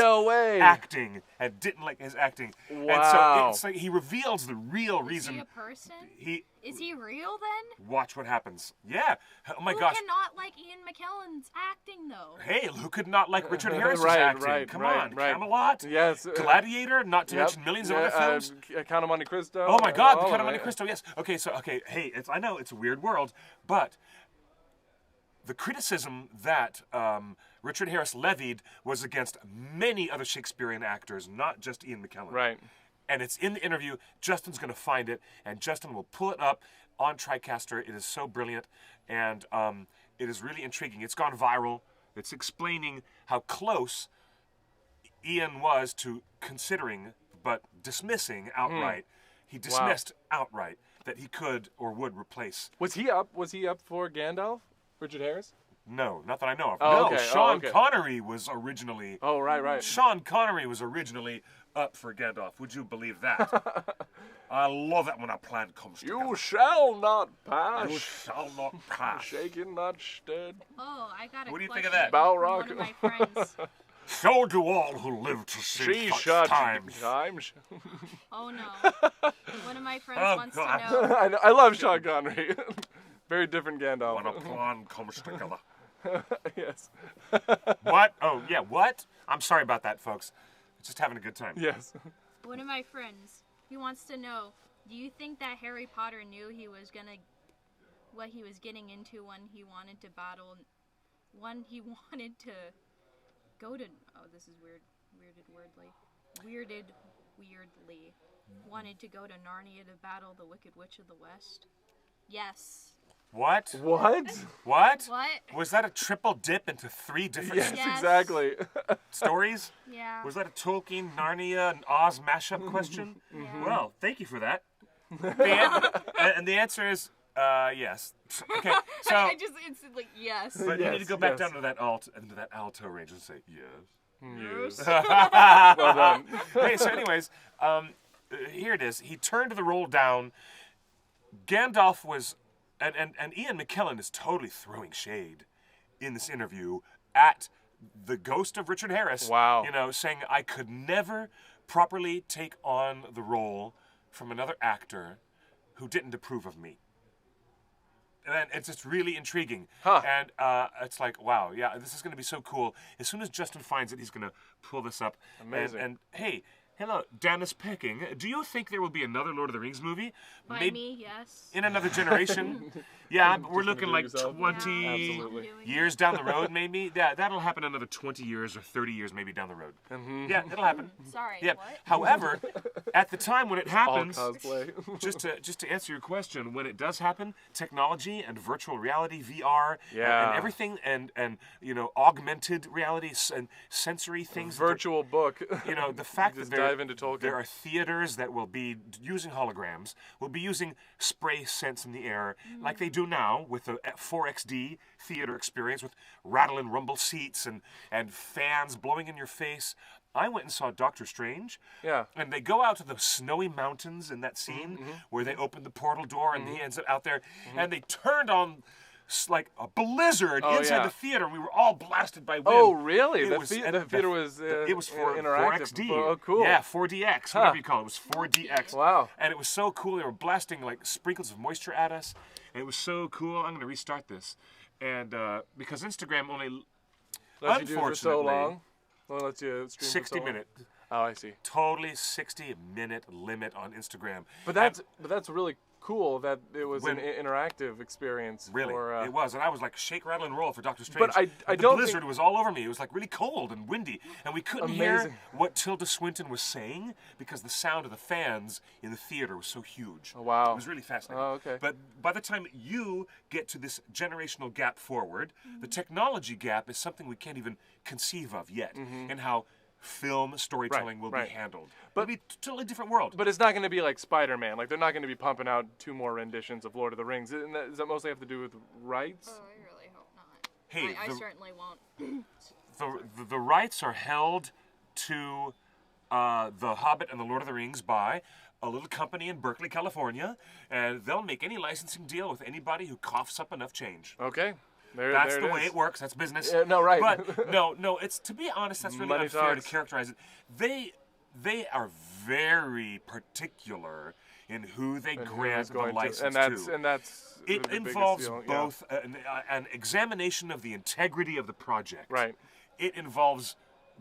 acting and didn't like his acting. Wow. And so it's like he reveals the real reason. Is he a person? He Is he real then? watch what happens. Yeah. Oh my Who gosh. cannot like Ian McKellen's acting though? Hey, who could not like Richard Harris's Right, acting? right, Come right, on, right. Camelot, Yes. Gladiator, not to Yep. mention millions of other films. Count of Monte Cristo. Oh my God, The all Count of of Monte it. Cristo. Yes. Okay. So hey, I know it's a weird world, but the criticism that Richard Harris levied was against many other Shakespearean actors, not just Ian McKellen. Right. And it's in the interview. Justin's going to find it, and Justin will pull it up on TriCaster. It is so brilliant, and it is really intriguing. It's gone viral. It's explaining how close Ian was to considering, but dismissing outright. He dismissed outright that he could or would replace. Was he up for Gandalf? Richard Harris? No, not that I know of. Oh, no, okay. Sean okay. Connery was originally. Oh, right. Sean Connery was originally up for Gandalf. Would you believe that? I love it when a plan comes together. You shall not pass. You shall not pass. Shaken, not stirred. Oh, I got a What do you question think of that? Balrog. from one of my friends. So do all who live to see She such shot times. times. Oh no. One of my friends Oh, wants God. to know. I love Sean Connery. Very different Gandalf. When a plan comes together. Yes. What? Oh, yeah, what? I'm sorry about that, folks. Just having a good time. Yes. One of my friends, he wants to know, do you think that Harry Potter knew he was what he was getting into when he wanted to battle, when he wanted to go to, oh, this is weirdly, wanted to go to Narnia to battle the Wicked Witch of the West? Yes. What? What? What? What? Was that a triple dip into 3 different Yes, Yes. exactly. stories? Yeah. Was that a Tolkien, Narnia, and Oz mashup question? Yeah. Well, thank you for that. And the answer is yes. Okay, so I just instantly, yes. but you need to go back yes. down to that alto range and say yes. Yes. Well done. Hey, so anyways, here it is. He turned the role down. Gandalf was, and Ian McKellen is totally throwing shade in this interview at the ghost of Richard Harris. Wow. You know, saying I could never properly take on the role from another actor who didn't approve of me. And it's just really intriguing. Huh. And it's like, wow, yeah, this is going to be so cool. As soon as Justin finds it, he's going to pull this up. Amazing. And hey, hello, Dennis Pecking. Do you think there will be another Lord of the Rings movie? By me, yes. In another generation? Yeah, we're looking do like yourself. 20 Yeah, Absolutely. I'm doing years down the road, maybe. Yeah, that'll happen another 20 years or 30 years maybe down the road. Yeah, it'll happen. it. Sorry, Yeah. what? However, at the time when it All happens, cosplay. just to answer your question, when it does happen, technology and virtual reality, VR, Yeah. and everything, and you know, augmented reality and sensory things. that Virtual book. you know, the fact Just that dive into Tolkien. there are theaters that will be using holograms, will be using spray scents in the air, like they do now with the 4XD theater experience with rattle and rumble seats and fans blowing in your face. I went and saw Doctor Strange. Yeah. And they go out to the snowy mountains in that scene where they open the portal door and he ends up out there, and they turned on like a blizzard Oh, inside yeah. the theater, and we were all blasted by wind. Oh, really? It The was- the and theater was it was for interactive. 4XD. Oh, cool. Yeah, 4DX, whatever you call it. It was 4DX. Wow. And it was so cool. They were blasting like sprinkles of moisture at us. And it was so cool. I'm going to restart this. And because Instagram only, Lets you do it for so unfortunately, long. Well, lets you stream for 60 so long. minute, Oh, I see. totally 60-minute limit on Instagram. But that's really cool that it was When- an interactive experience. Really, For, it was, and I was like shake, rattle, and roll for Doctor Strange. But I the don't blizzard think- was all over me. It was like really cold and windy, and we couldn't hear Amazing. what Tilda Swinton was saying because the sound of the fans in the theater was so huge. Oh, wow. It was really fascinating. Oh, okay. But by the time you get to this generational gap forward, the technology gap is something we can't even conceive of yet, and how film storytelling will Mm-hmm. right. be handled. But- It'll be a totally different world. But it's not going to be like Spider-Man. Like they're not going to be pumping out 2 more renditions of Lord of the Rings. Does that mostly have to do with rights? Oh, I really hope not. Hey, I certainly won't. the rights are held to The Hobbit and the Lord of the Rings by a little company in Berkeley, California, and they'll make any licensing deal with anybody who coughs up enough change. Okay. That's there the it way is. it works. That's business. Yeah, no, right. But no. It's, to be honest, that's really Money unfair talks. to characterize it. They are very particular in who they And who grant is the going to- license and that's It the biggest involves deal, yeah. both an examination of the integrity of the project. Right. It involves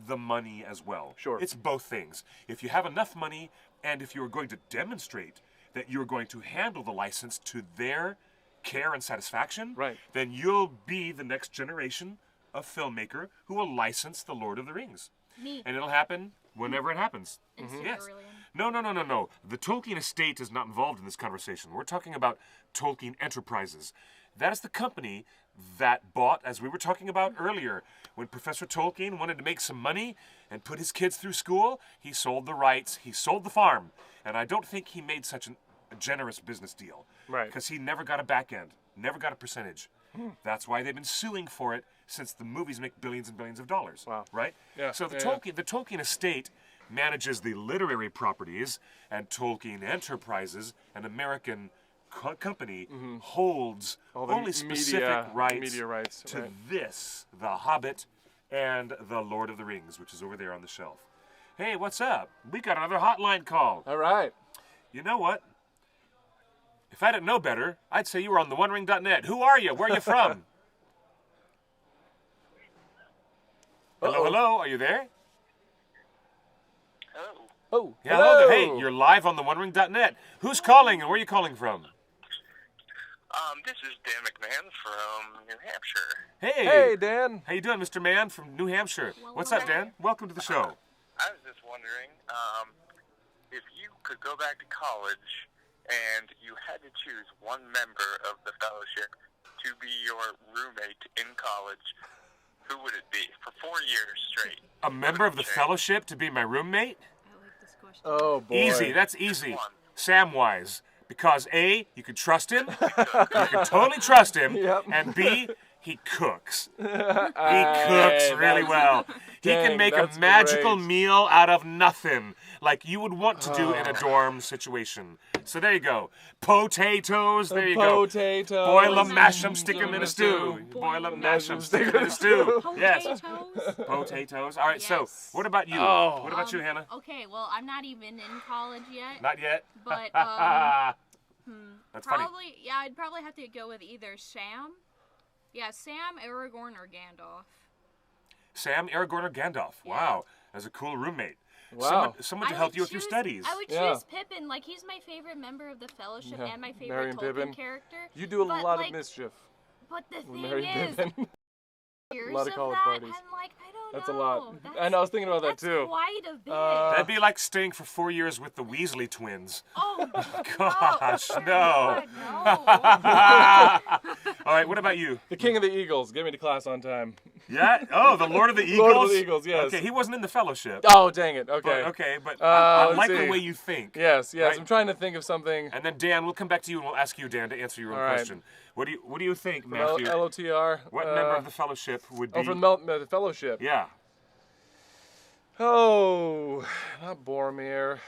the money as well. Sure. It's both things. If you have enough money, and if you are going to demonstrate that you're going to handle the license to their care and satisfaction, Right. then you'll be the next generation of filmmaker who will license The Lord of the Rings. Me. And it'll happen whenever it happens. Yes. No. The Tolkien estate is not involved in this conversation. We're talking about Tolkien Enterprises. That is the company that bought, as we were talking about earlier, when Professor Tolkien wanted to make some money and put his kids through school, he sold the rights, he sold the farm. And I don't think he made such a generous business deal. Right. Because he never got a back end, never got a percentage. That's why they've been suing for it since the movies make billions and billions of dollars. Wow. Right? Yeah, So the yeah. Tolkien estate manages the literary properties, and Tolkien Enterprises, an American company, holds All the only specific media rights to right. this, The Hobbit and The Lord of the Rings, which is over there on the shelf. Hey, what's up? We got another hotline call. All right. You know what? If I didn't know better, I'd say you were on the OneRing.net. Who are you? Where are you from? Hello, hello. Are you there? Hello. Oh, Yeah, hello there. Hey, you're live on the OneRing.net. Who's calling and where are you calling from? This is Dan McMahon from New Hampshire. Hey. Hey, Dan. How you doing, Mr. Man from New Hampshire? What's up, Dan? Welcome to the show. I was just wondering if you could go back to college and you had to choose one member of the fellowship to be your roommate in college, who would it be for 4 years straight? A member of the fellowship to be my roommate? I like this question. Oh, boy. Easy. That's easy. One. Samwise. Because A, you can trust him. You can totally trust him. Yep. And B, he cooks. He cooks really well. He Dang, can make a that's magical great. meal out of nothing, like you would want to do in a dorm situation. So there you go. Potatoes. There you go. Potatoes. Boil them, mash them, stick them in a stew. Boil them, mash them, stick them in a stew. Yes. Potatoes? Potatoes. All right. So Yes. what about you? Oh. What about you, Hannah? Okay, well, I'm not even in college yet. Not yet. But, That's funny. Probably, yeah, I'd probably have to go with either Sam. Yeah, Sam, Aragorn, or Gandalf. Sam, Aragorn, or Gandalf. Yeah. Wow. As a cool roommate. Wow. Someone to I help would you with your choose- studies. I would Yeah. choose Pippin. Like, he's my favorite member of the Fellowship Yeah, and my favorite Merry and Tolkien Pippin. character. You do a But, lot like, of mischief. But the thing Merry is, Pippin. years lot of college that, parties. I'm like, I don't That's know. a lot. That's, I know, I was thinking about that that's too. quite a bit. That'd be like staying for 4 years with the Weasley twins. Oh, Gosh, no. no. God, no. All right, what about you? The King of the Eagles. Get me to class on time. Yeah? Oh, the Lord of the Eagles? Lord of the Eagles, yes. Okay, he wasn't in the fellowship. Oh, dang it. Okay. But I let's like the see. way you think. Yes, yes. Right? I'm trying to think of something. And then Dan, we'll come back to you and we'll ask you, Dan, to answer your own All right. question. What do you think, Matthew? LOTR. What member of the fellowship would be? Oh, from the Fellowship. Yeah. Oh, not Boromir.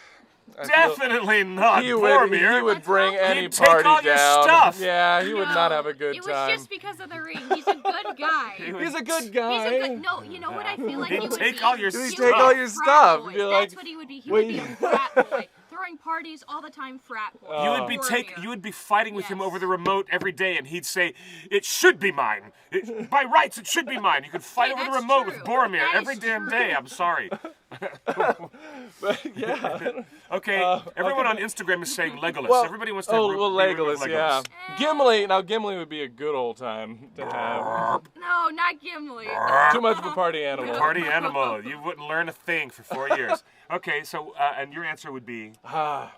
I feel- Definitely not He would, Boromir. he would bring any He'd take party all your down. stuff. Yeah, he would No, not have a good it time. was just because of the ring. He's a good guy. He's a good guy. He's a good. No, you know what I feel like He'd he would take be? all your He stuff. would Take be all a your frat stuff. boy. You're That's like, what he would be. He wait. would be a frat boy, throwing parties all the time. Frat boy. You would be Boromir. you would be fighting with him Yes. over the remote every day, and he'd say, "It should be mine. By rights, it should be mine." You could fight Hey, over the that's remote true. with Boromir That every is damn true. day. I'm sorry. But, yeah. Okay, everyone on Instagram is saying Legolas. Well, Everybody wants to. oh, be well, rooted with Legolas, yeah. Gimli. Now, Gimli would be a good old time to have. No, not Gimli. Too much of a party animal. Party animal. You wouldn't learn a thing for 4 years. Okay, so and your answer would be I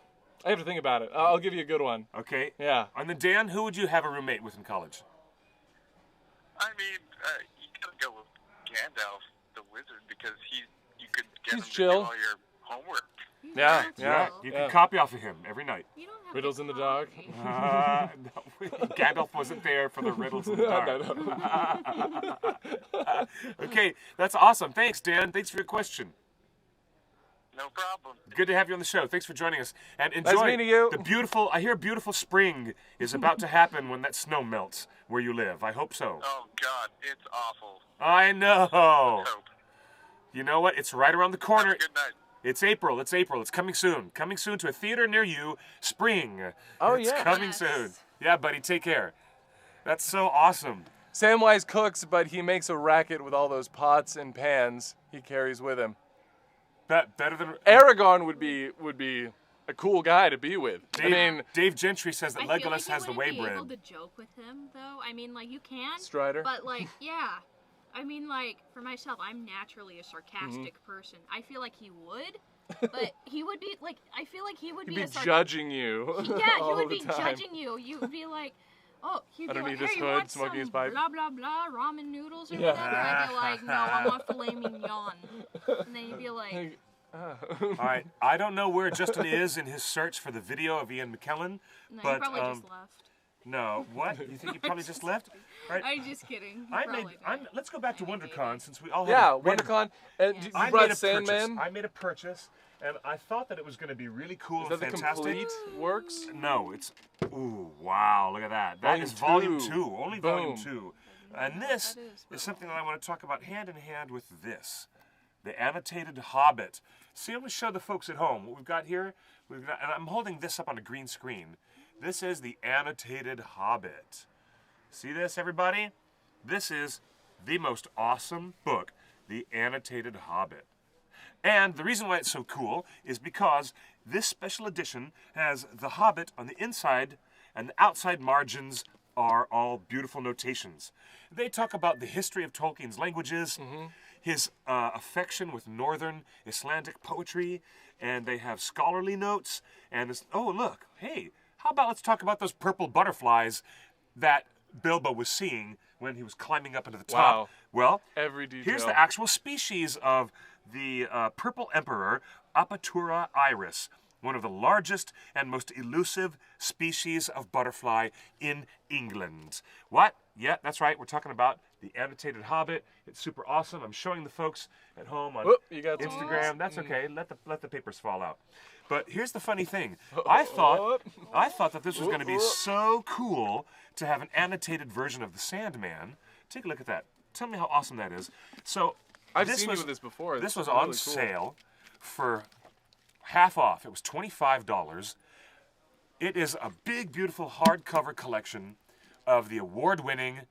have to think about it. I'll give you a good one. okay. Yeah. And then Dan, who would you have a roommate with in college? I mean, you gotta go with Gandalf, the wizard, because you could get He's him chill. to do all your homework. Yeah, He's yeah. chill. You Yeah. can copy off of him every night. You don't Riddles in the dark. No, Gandalf wasn't there for the riddles in the dark. No. Okay, that's awesome. Thanks, Dan. Thanks for your question. No problem. Good to have you on the show. Thanks for joining us. And enjoy Nice meeting you. the beautiful, I hear beautiful spring is about to happen when that snow melts where you live. I hope so. Oh, God, it's awful. I know. Hope. You know what? It's right around the Have corner. a good night. It's April. It's April. It's coming soon. Coming soon to a theater near you. Spring. Oh, It's yeah. coming Yes. soon. Yeah, buddy. Take care. That's so awesome. Samwise cooks, but he makes a racket with all those pots and pans he carries with him. Better than Aragorn would be a cool guy to be with. Dave Gentry says that I feel Legolas like you has the wouldn't way be able bread. to joke with him, though. I mean, like, you can. Strider. But, like, yeah. I mean, like, for myself, I'm naturally a sarcastic Mm-hmm. person. I feel like he would, but he would be, like, I feel like he would He'd be be a judging you. Yeah, he all would the be time. judging you. You would be like, oh, he'd be Underneath like, his hey, you hood, want smoking some his pipe. blah, blah, blah, ramen noodles or Yeah. whatever? I'd be like, no, I want filet mignon. And then you'd be like, All right. I don't know where Justin is in his search for the video of Ian McKellen, no, but you probably just left. no. What? You think he probably just left? All right. I'm just kidding. He I probably made. did. Let's go back to WonderCon since we all have Yeah, a random- WonderCon. And Yes. you I brought made a Sandman. purchase. I made a purchase, and I thought that it was going to be really cool Is and that the fantastic. complete works? No, it's. Ooh, wow! Look at that. That Volume is volume 2. 2. Only volume Boom. 2. And this That is is something that I want to talk about hand in hand with this, the annotated Hobbit. See, I'm going to show the folks at home what we've got here. And I'm holding this up on a green screen. This is the annotated Hobbit. See this, everybody? This is the most awesome book, the annotated Hobbit. And the reason why it's so cool is because this special edition has the Hobbit on the inside, and the outside margins are all beautiful notations. They talk about the history of Tolkien's languages, his affection with northern Icelandic poetry, and they have scholarly notes. And this, oh, look, hey, how about let's talk about those purple butterflies that Bilbo was seeing when he was climbing up into the top. Wow. Well, Every detail. here's the actual species of the purple emperor, Apatura iris, one of the largest and most elusive species of butterfly in England. What? Yeah, that's right. We're talking about the annotated Hobbit. It's super awesome. I'm showing the folks at home on Whoop, you got some- Instagram. That's okay. Let the papers fall out. But here's the funny thing. I thought that this was going to be so cool to have an annotated version of the Sandman. Take a look at that. Tell me how awesome that is. So I've this seen was, you with this before. This It's was really on cool. sale for half off. It was $25. It is a big, beautiful hardcover collection of the award-winning,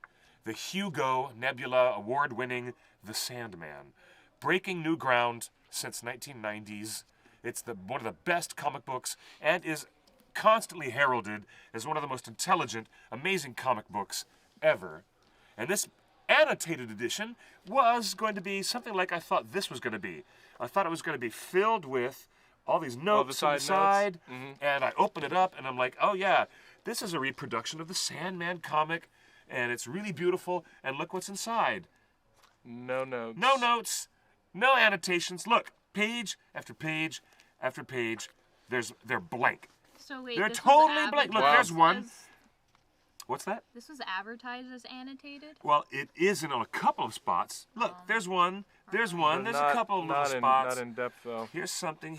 the Hugo Nebula award-winning The Sandman. Breaking new ground since 1990s. It's one of the best comic books and is constantly heralded as one of the most intelligent, amazing comic books ever. And this annotated edition was going to be something like I thought this was going to be. I thought it was going to be filled with all these notes on the side, and I open it up and I'm like, oh yeah, this is a reproduction of the Sandman comic, and it's really beautiful, and look what's inside. No notes. No notes, no annotations. Look, page after page after page, they're blank. so wait, They're this totally was blank. Look, advertised there's one. as- What's that? This was advertised as annotated? Well, it is in a couple of spots. Look, there's one. There's one. There's a couple of little spots. Not in depth though. Here's something.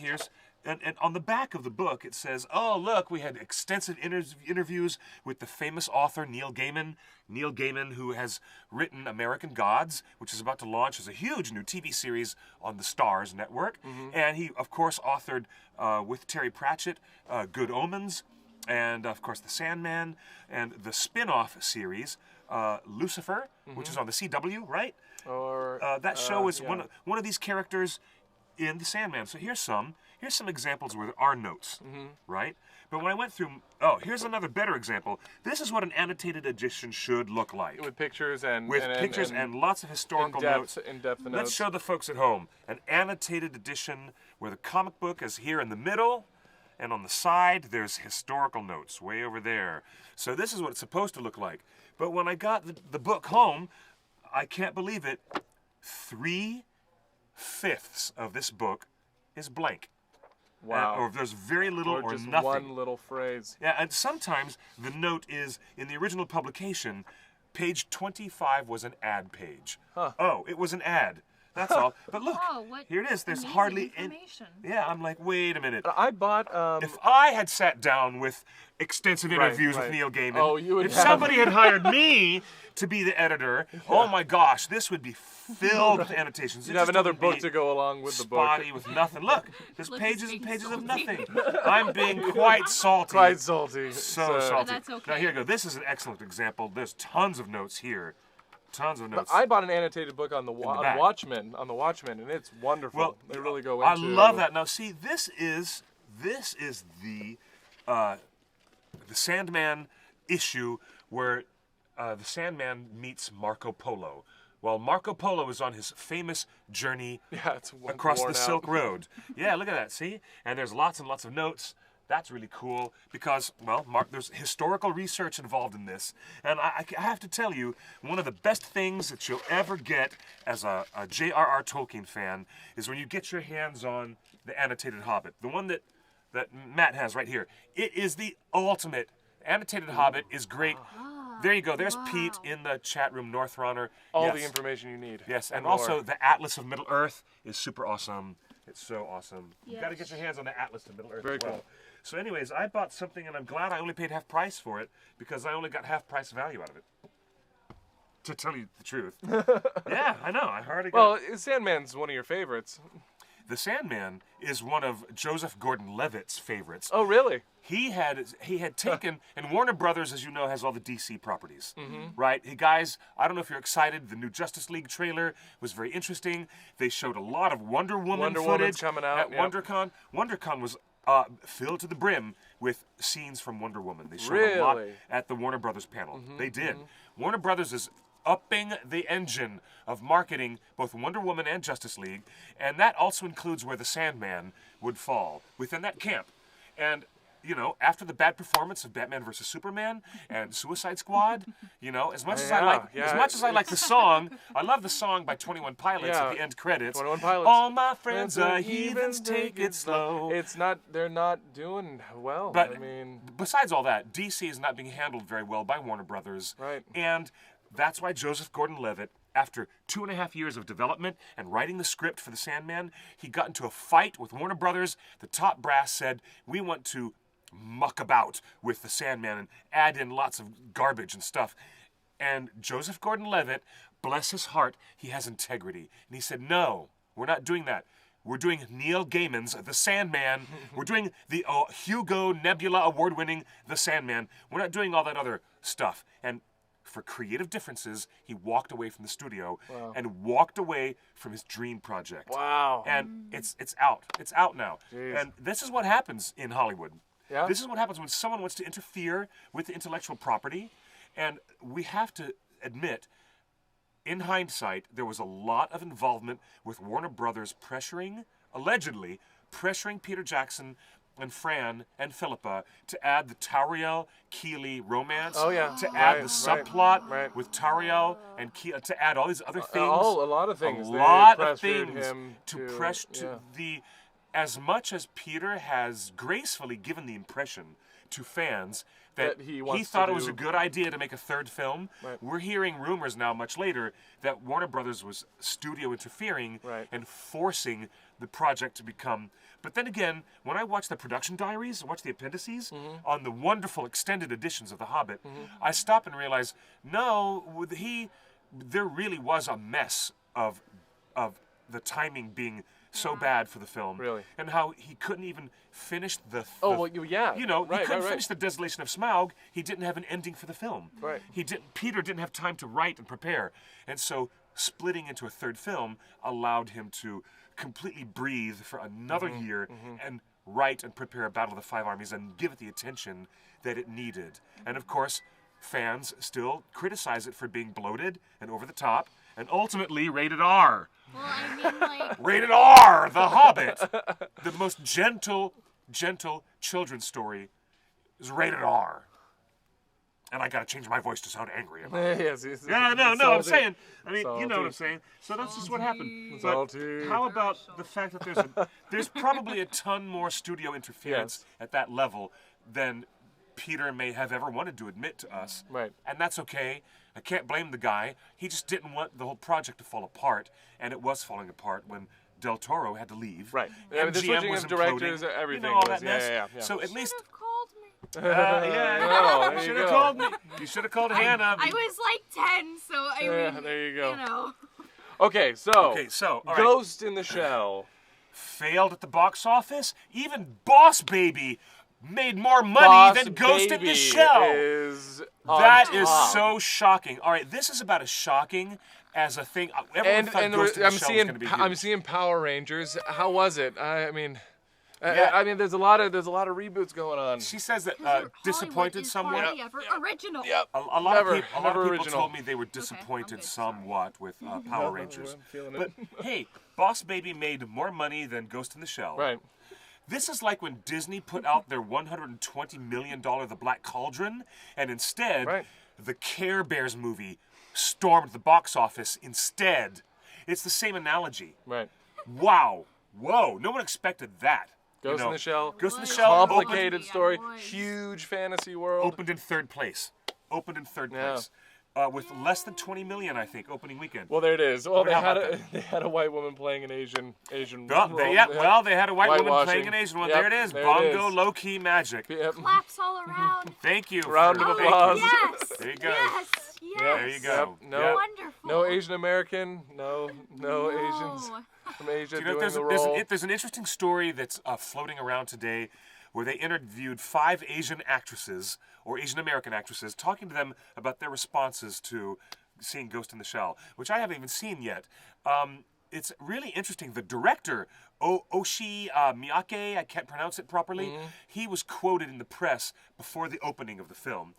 And on the back of the book it says, oh look, we had extensive interviews with the famous author Neil Gaiman. Neil Gaiman, who has written American Gods, which is about to launch as a huge new TV series on the Starz network. And he, of course, authored with Terry Pratchett, Good Omens, and of course The Sandman, and the spin-off series, Lucifer, which is on the CW, right? Or That show is yeah. one of these characters in The Sandman. So here's some examples where there are notes, right? But when I went through, oh, here's another better example. This is what an annotated edition should look like. with pictures and Pictures and lots of historical notes. in-depth notes. Let's show the folks at home an annotated edition where the comic book is here in the middle, and on the side there's historical notes way over there. So this is what it's supposed to look like. But when I got the book home, I can't believe it, 3/5 of this book is blank. Wow. Or if there's very little or just nothing. one little phrase. Yeah, and sometimes the note is, in the original publication, page 25 was an ad page. Huh. Oh, it was an ad. That's all. But look, Whoa, what here it is. There's amazing hardly any. information. Yeah, I'm like, wait a minute. I bought. If I had sat down with extensive Right, interviews right. with Neil Gaiman, Oh, you would if have- somebody had hired me to be the editor, oh my gosh, this would be filled with annotations. You'd have another book to go along with the book. Spotty with nothing. Look, there's Look, pages he's and being pages of salty. nothing. I'm being quite salty. Quite salty. So salty. that's okay. Now here you go. This is an excellent example. There's tons of notes here. Tons of notes. I bought an annotated book on the back. Watchmen, and it's wonderful. Well, they really go I into. love that. Now, see, this is the Sandman issue where the Sandman meets Marco Polo. While Marco Polo is on his famous journey Yeah, it's across worn the out. Silk Road. Yeah, look at that. See, and there's lots and lots of notes. That's really cool because, well, there's historical research involved in this. And I have to tell you, one of the best things that you'll ever get as a J.R.R. Tolkien fan is when you get your hands on the annotated Hobbit. The one that Matt has right here. It is the ultimate. Annotated Hobbit is great. There you go. There's Pete in the chat room, North Runner. All Yes. the information you need. Yes, and more. also the Atlas of Middle Earth is super awesome. It's so awesome. You've got to get your hands on the Atlas of Middle Earth Very as well. cool. So anyways, I bought something and I'm glad I only paid half price for it because I only got half price value out of it. To tell you the truth. Yeah, I know. I hardly got... Well, Sandman's one of your favorites. The Sandman is one of Joseph Gordon-Levitt's favorites. Oh, really? He had taken, and Warner Brothers, as you know, has all the DC properties, right? Hey guys, I don't know if you're excited. The new Justice League trailer was very interesting. They showed a lot of Wonder Woman Woman's footage coming out, at yep. WonderCon. WonderCon was filled to the brim with scenes from Wonder Woman. They showed a lot Really? at the Warner Brothers panel. They did. Warner Brothers is upping the engine of marketing both Wonder Woman and Justice League, and that also includes where the Sandman would fall within that camp. And you know, after the bad performance of Batman vs Superman and Suicide Squad, you know, as much as I like the song, I love the song by 21 Pilots at the end credits. 21 Pilots. All my friends are heathens, take it slow. It's not. They're not doing well. But I mean, besides all that, DC is not being handled very well by Warner Brothers. Right. And that's why Joseph Gordon-Levitt, after 2.5 years of development and writing the script for The Sandman, he got into a fight with Warner Brothers. The top brass said, we want to muck about with The Sandman and add in lots of garbage and stuff. And Joseph Gordon-Levitt, bless his heart, he has integrity. And he said, no, we're not doing that. We're doing Neil Gaiman's The Sandman. We're doing the Hugo Nebula award-winning The Sandman. We're not doing all that other stuff. And for creative differences, he walked away from the studio and walked away from his dream project. wow. And it's out. It's out now. Jeez. And this is what happens in Hollywood. Yeah? This is what happens when someone wants to interfere with the intellectual property. And we have to admit, in hindsight, there was a lot of involvement with Warner Brothers allegedly pressuring Peter Jackson and Fran and Philippa to add the Tauriel Keeley romance. Oh, yeah. To add Right, the subplot right. with Tauriel and Keeley, to add all these other things. a lot of things. A They lot of pressured things him to to- press to yeah. the. As much as Peter has gracefully given the impression to fans that That he wants thought to it was do- a good idea to make a third film, Right. we're hearing rumors now much later that Warner Brothers was studio interfering Right. and forcing the project to become. But then again, when I watch the production diaries, watch the appendices on the wonderful extended editions of The Hobbit, I stop and realize, no, there really was a mess of the timing being so bad for the film. Really? And how he couldn't even finish the... Oh, well, yeah. You know, Right, he couldn't right. finish The Desolation of Smaug. He didn't have an ending for the film. Right. Peter didn't have time to write and prepare. And so splitting into a third film allowed him to completely breathe for another year and write and prepare Battle of the Five Armies and give it the attention that it needed. And of course, fans still criticize it for being bloated and over the top and ultimately rated R. Well, I mean, like, Rated R, The Hobbit. The most gentle children's story is rated R. And I gotta change my voice to sound angry about it. yes. Yeah, no, I'm salty. saying. I mean, you know Salty. what I'm saying. So that's just what happened. But Salty. how about the fact that there's probably a ton more studio interference Yes. at that level than Peter may have ever wanted to admit to us. Right. And that's okay. I can't blame the guy. He just didn't want the whole project to fall apart, and it was falling apart when Del Toro had to leave. Right. Yeah, the MGM switching was of directors, imploding. everything You know, all was- that mess. yeah. So at least Should have called me. Oh, there you you should have go. called me. You should have called Hannah. I was like 10, so I mean, there you go. you know. Okay, so all right. Ghost in the Shell. Failed at the box office. Even Boss Baby made more money Boss than Ghost in the Baby Shell. is on That is top. so shocking. All right, this is about as shocking as a thing. Everyone thought Ghost in the I'm Shell was seeing going to be I'm huge. seeing Power Rangers. How was it? I mean, Yeah. I mean, there's a lot of reboots going on. She says that Hollywood disappointed is somewhat. hardly ever original. Yep. A lot Never- of people never original. told me they were I'm disappointed good, sorry. somewhat with Power Rangers. I'm feeling But it. hey, Boss Baby made more money than Ghost in the Shell. Right. This is like when Disney put out their $120 million The Black Cauldron, and instead, Right. the Care Bears movie stormed the box office instead. It's the same analogy. Right. Wow. Whoa. No one expected that. Ghost in the Shell. Ghost in the What? Shell Complicated Yeah, story. it was. Huge fantasy world. opened in third place. Yeah. With less than 20 million, I think, opening weekend. Well, there it is. Well, How about they had a white woman playing an Asian. Well, role. they had a white woman Whitewashing. playing an Asian one. Yep, There it is. there it Bongo is. low-key magic. Yep. Claps all around. Thank you. Round of thank you. applause. Yes. There you go. Yes. Yes. There you go. Yep. No, Yep. Wonderful. no Asian American. No Asians from Asia You know, doing the role. there's an interesting story that's floating around today where they interviewed 5 Asian actresses or Asian American actresses, talking to them about their responses to seeing Ghost in the Shell, which I haven't even seen yet. It's really interesting. The director, Oshi Miyake, I can't pronounce it properly, he was quoted in the press before the opening of the film.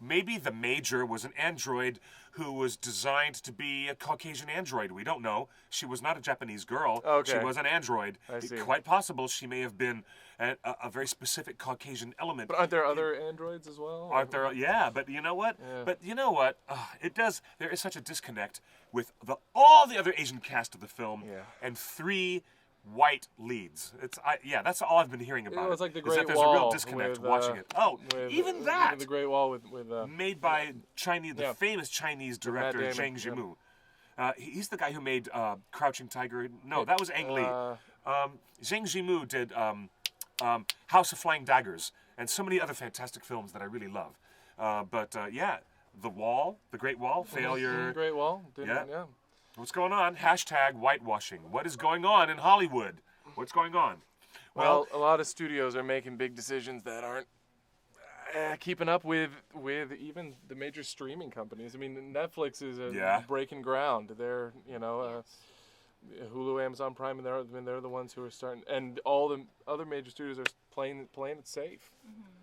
Maybe the Major was an android who was designed to be a Caucasian android. We don't know. She was not a Japanese girl. Okay. She was an android. I see. Quite possible she may have been a very specific Caucasian element. But aren't there other androids as well? Aren't there? Yeah, but you know what? Yeah. But you know what? It does. There is such a disconnect with all the other Asian cast of the film Yeah. and 3 white leads. That's all I've been hearing about. You know, it's like the is Great that there's Wall a real disconnect with, watching it. Oh, with, even that. the Great Wall with Made by the Yeah. famous Chinese director Damon, Zhang yeah. Yimou. He's the guy who made Crouching Tiger. No, that was Ang Lee. Zhang Yimou did House of Flying Daggers and so many other fantastic films that I really love. Yeah, The Wall, The Great Wall, failure. Great Wall. Yeah. Yeah. What's going on? Hashtag whitewashing. What is going on in Hollywood? What's going on? Well, a lot of studios are making big decisions that aren't keeping up with even the major streaming companies. I mean, Netflix is breaking ground. They're Hulu, Amazon Prime, and they're the ones who are starting, and all the other major studios are playing it safe.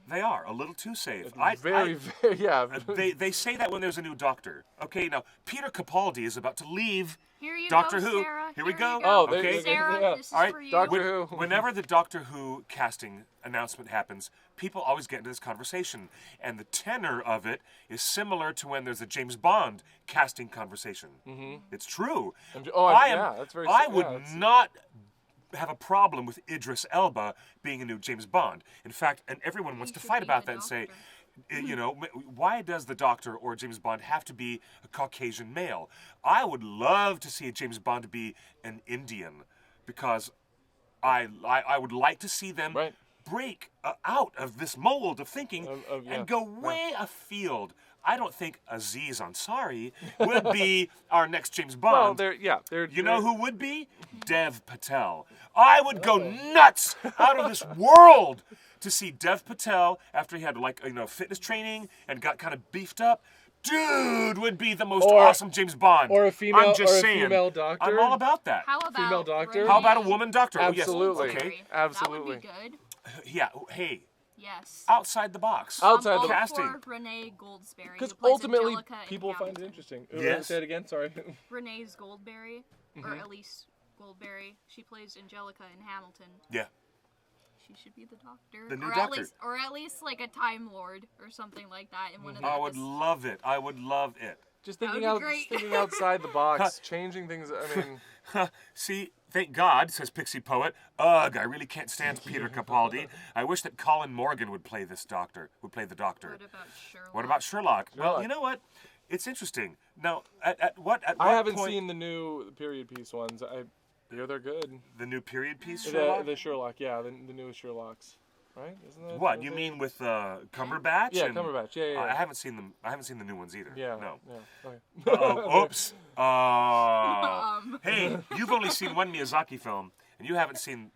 They are a little too safe. Very, yeah. They say that when there's a new Doctor. Okay, now Peter Capaldi is about to leave Here you Doctor go, Who. Sarah. Here we Here go. you Oh, okay. Sarah, yeah. this is All right, for you. Doctor Who. Whenever the Doctor Who casting announcement happens, people always get into this conversation, and the tenor of it is similar to when there's a James Bond casting conversation. Mm-hmm. It's true. That's very. I would not have a problem with Idris Elba being a new James Bond. In fact, and everyone wants to should fight be about the that and say, Doctor. why does the Doctor or James Bond have to be a Caucasian male? I would love to see James Bond be an Indian, because I would like to see them Right. break out of this mold of thinking yeah, and go way afield. I don't think Aziz Ansari would be our next James Bond. Well, they're. You know who would be? Dev Patel. I would go nuts out of this world to see Dev Patel after he had fitness training and got kind of beefed up. Dude would be the most awesome James Bond. or a female- I'm just or a saying. female doctor. I'm all about that. How about Female doctor? How about a woman doctor? Absolutely. Oh, yes. Okay. Absolutely. That would be good. Yeah. Hey, Yes. outside the box. Outside I'm the all casting. for Renee Goldsberry. Because who plays ultimately, Angelica in people find it Hamilton. interesting. Yes. Say it again. Sorry. Renee's Goldberry, or Mm-hmm. Elise Goldberry. She plays Angelica in Hamilton. Yeah. she should be the Doctor. The new or Doctor. At least like a Time Lord or something like that in one of the. I would love it. I would love it. Just That would thinking be great. thinking outside the box, changing things. I mean, See, thank God, says Pixie Poet. Ugh, I really can't stand Peter Capaldi. I wish that Colin Morgan would play the Doctor. What about Sherlock? What about Sherlock? Well, Sherlock. you know what? It's interesting. Now, at I what haven't point, seen the new period piece ones. I hear they're good. the new period piece Sherlock? The Sherlock, yeah, the newest Sherlocks, right? Isn't that What you mean with Cumberbatch? Yeah, and- Cumberbatch. Yeah. I haven't seen them. I haven't seen the new ones either. Yeah. No. Yeah. Okay. Oh, oops. Hey, you've only seen one Miyazaki film, and you haven't seen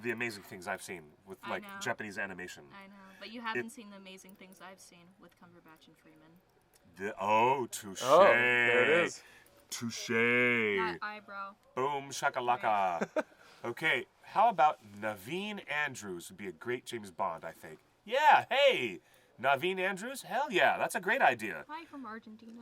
the amazing things I've seen with I like know. Japanese animation. I know, but you haven't seen the amazing things I've seen with Cumberbatch and Freeman. Touche. Oh, there it is. Touche. That eyebrow. Boom shakalaka. Okay, how about Naveen Andrews would be a great James Bond, I think. Yeah, hey, Naveen Andrews? Hell yeah, that's a great idea. Hi from Argentina.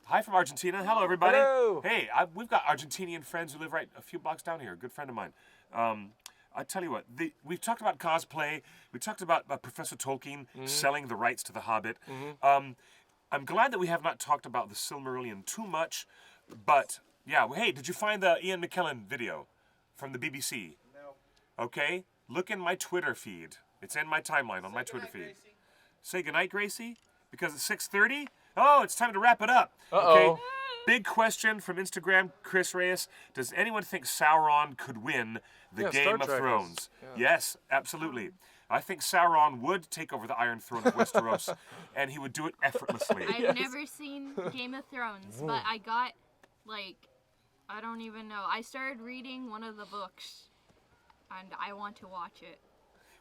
Hi from Argentina. Hello, everybody. Hello. Hey, we've got Argentinian friends who live right a few blocks down here. A good friend of mine. I tell you what, we've talked about cosplay. We talked about Professor Tolkien selling the rights to The Hobbit. I'm glad that we have not talked about the Silmarillion too much, but yeah. Hey, did you find the Ian McKellen video from the BBC? No. Okay, look in my Twitter feed. It's in my timeline on my Twitter feed. Gracie. Say goodnight, Gracie, because it's 6:30. Oh, it's time to wrap it up. Uh-oh. Okay. Big question from Instagram, Chris Reyes. Does anyone think Sauron could win the Yeah, Game Star of Trek is- Thrones? yeah. Yes, absolutely. I think Sauron would take over the Iron Throne of Westeros, and he would do it effortlessly. I've never seen Game of Thrones, but I got, like, I don't even know. I started reading one of the books, and I want to watch it.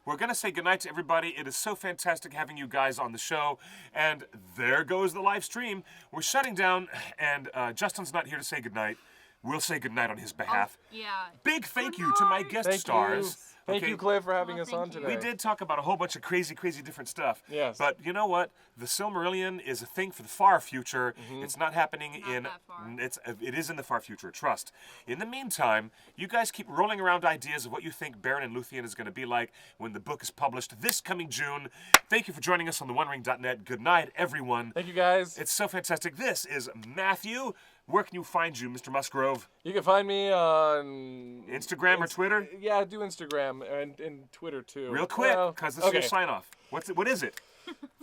We're going to say goodnight to everybody. It is so fantastic having you guys on the show. And there goes the live stream. We're shutting down, and Justin's not here to say goodnight. We'll say goodnight on his behalf. Yeah. Big thank you to my guest Thank stars. you. Thank Okay. you, Clay, for having Oh, us thank on you. today. We did talk about a whole bunch of crazy different stuff. Yes. But you know what? The Silmarillion is a thing for the far future. It's not happening Not that far. It is in the far future. Trust. In the meantime, you guys keep rolling around ideas of what you think Baron and Luthien is going to be like when the book is published this coming June. Thank you for joining us on the OneRing.net. Good night, everyone. Thank you, guys. It's so fantastic. This is Matthew. Where can you find you, Mr. Musgrove? You can find me on Instagram or Twitter? Yeah, do Instagram and Twitter too. Real quick, Well, because this is your sign off. What is it?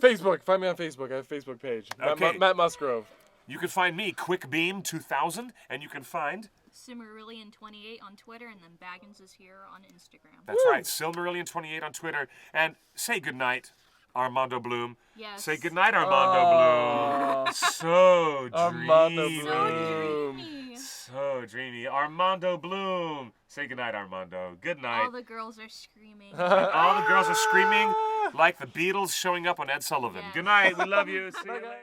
Facebook. Find me on Facebook. I have a Facebook page. Okay. Matt Musgrove. You can find me, QuickBeam2000, and you can find... Silmarillion28 on Twitter, and then Baggins is here on Instagram. That's right, Silmarillion28 on Twitter. And say goodnight, Armando Bloom. Yes. Say goodnight, Armando Bloom. So dreamy. Armando So Bloom. dreamy. So dreamy. Armando Bloom. Say goodnight, Armando. Good night. All the girls are screaming. All the girls are screaming like the Beatles showing up on Ed Sullivan. Yes. Good night. We love you. See you Bye, later. guys.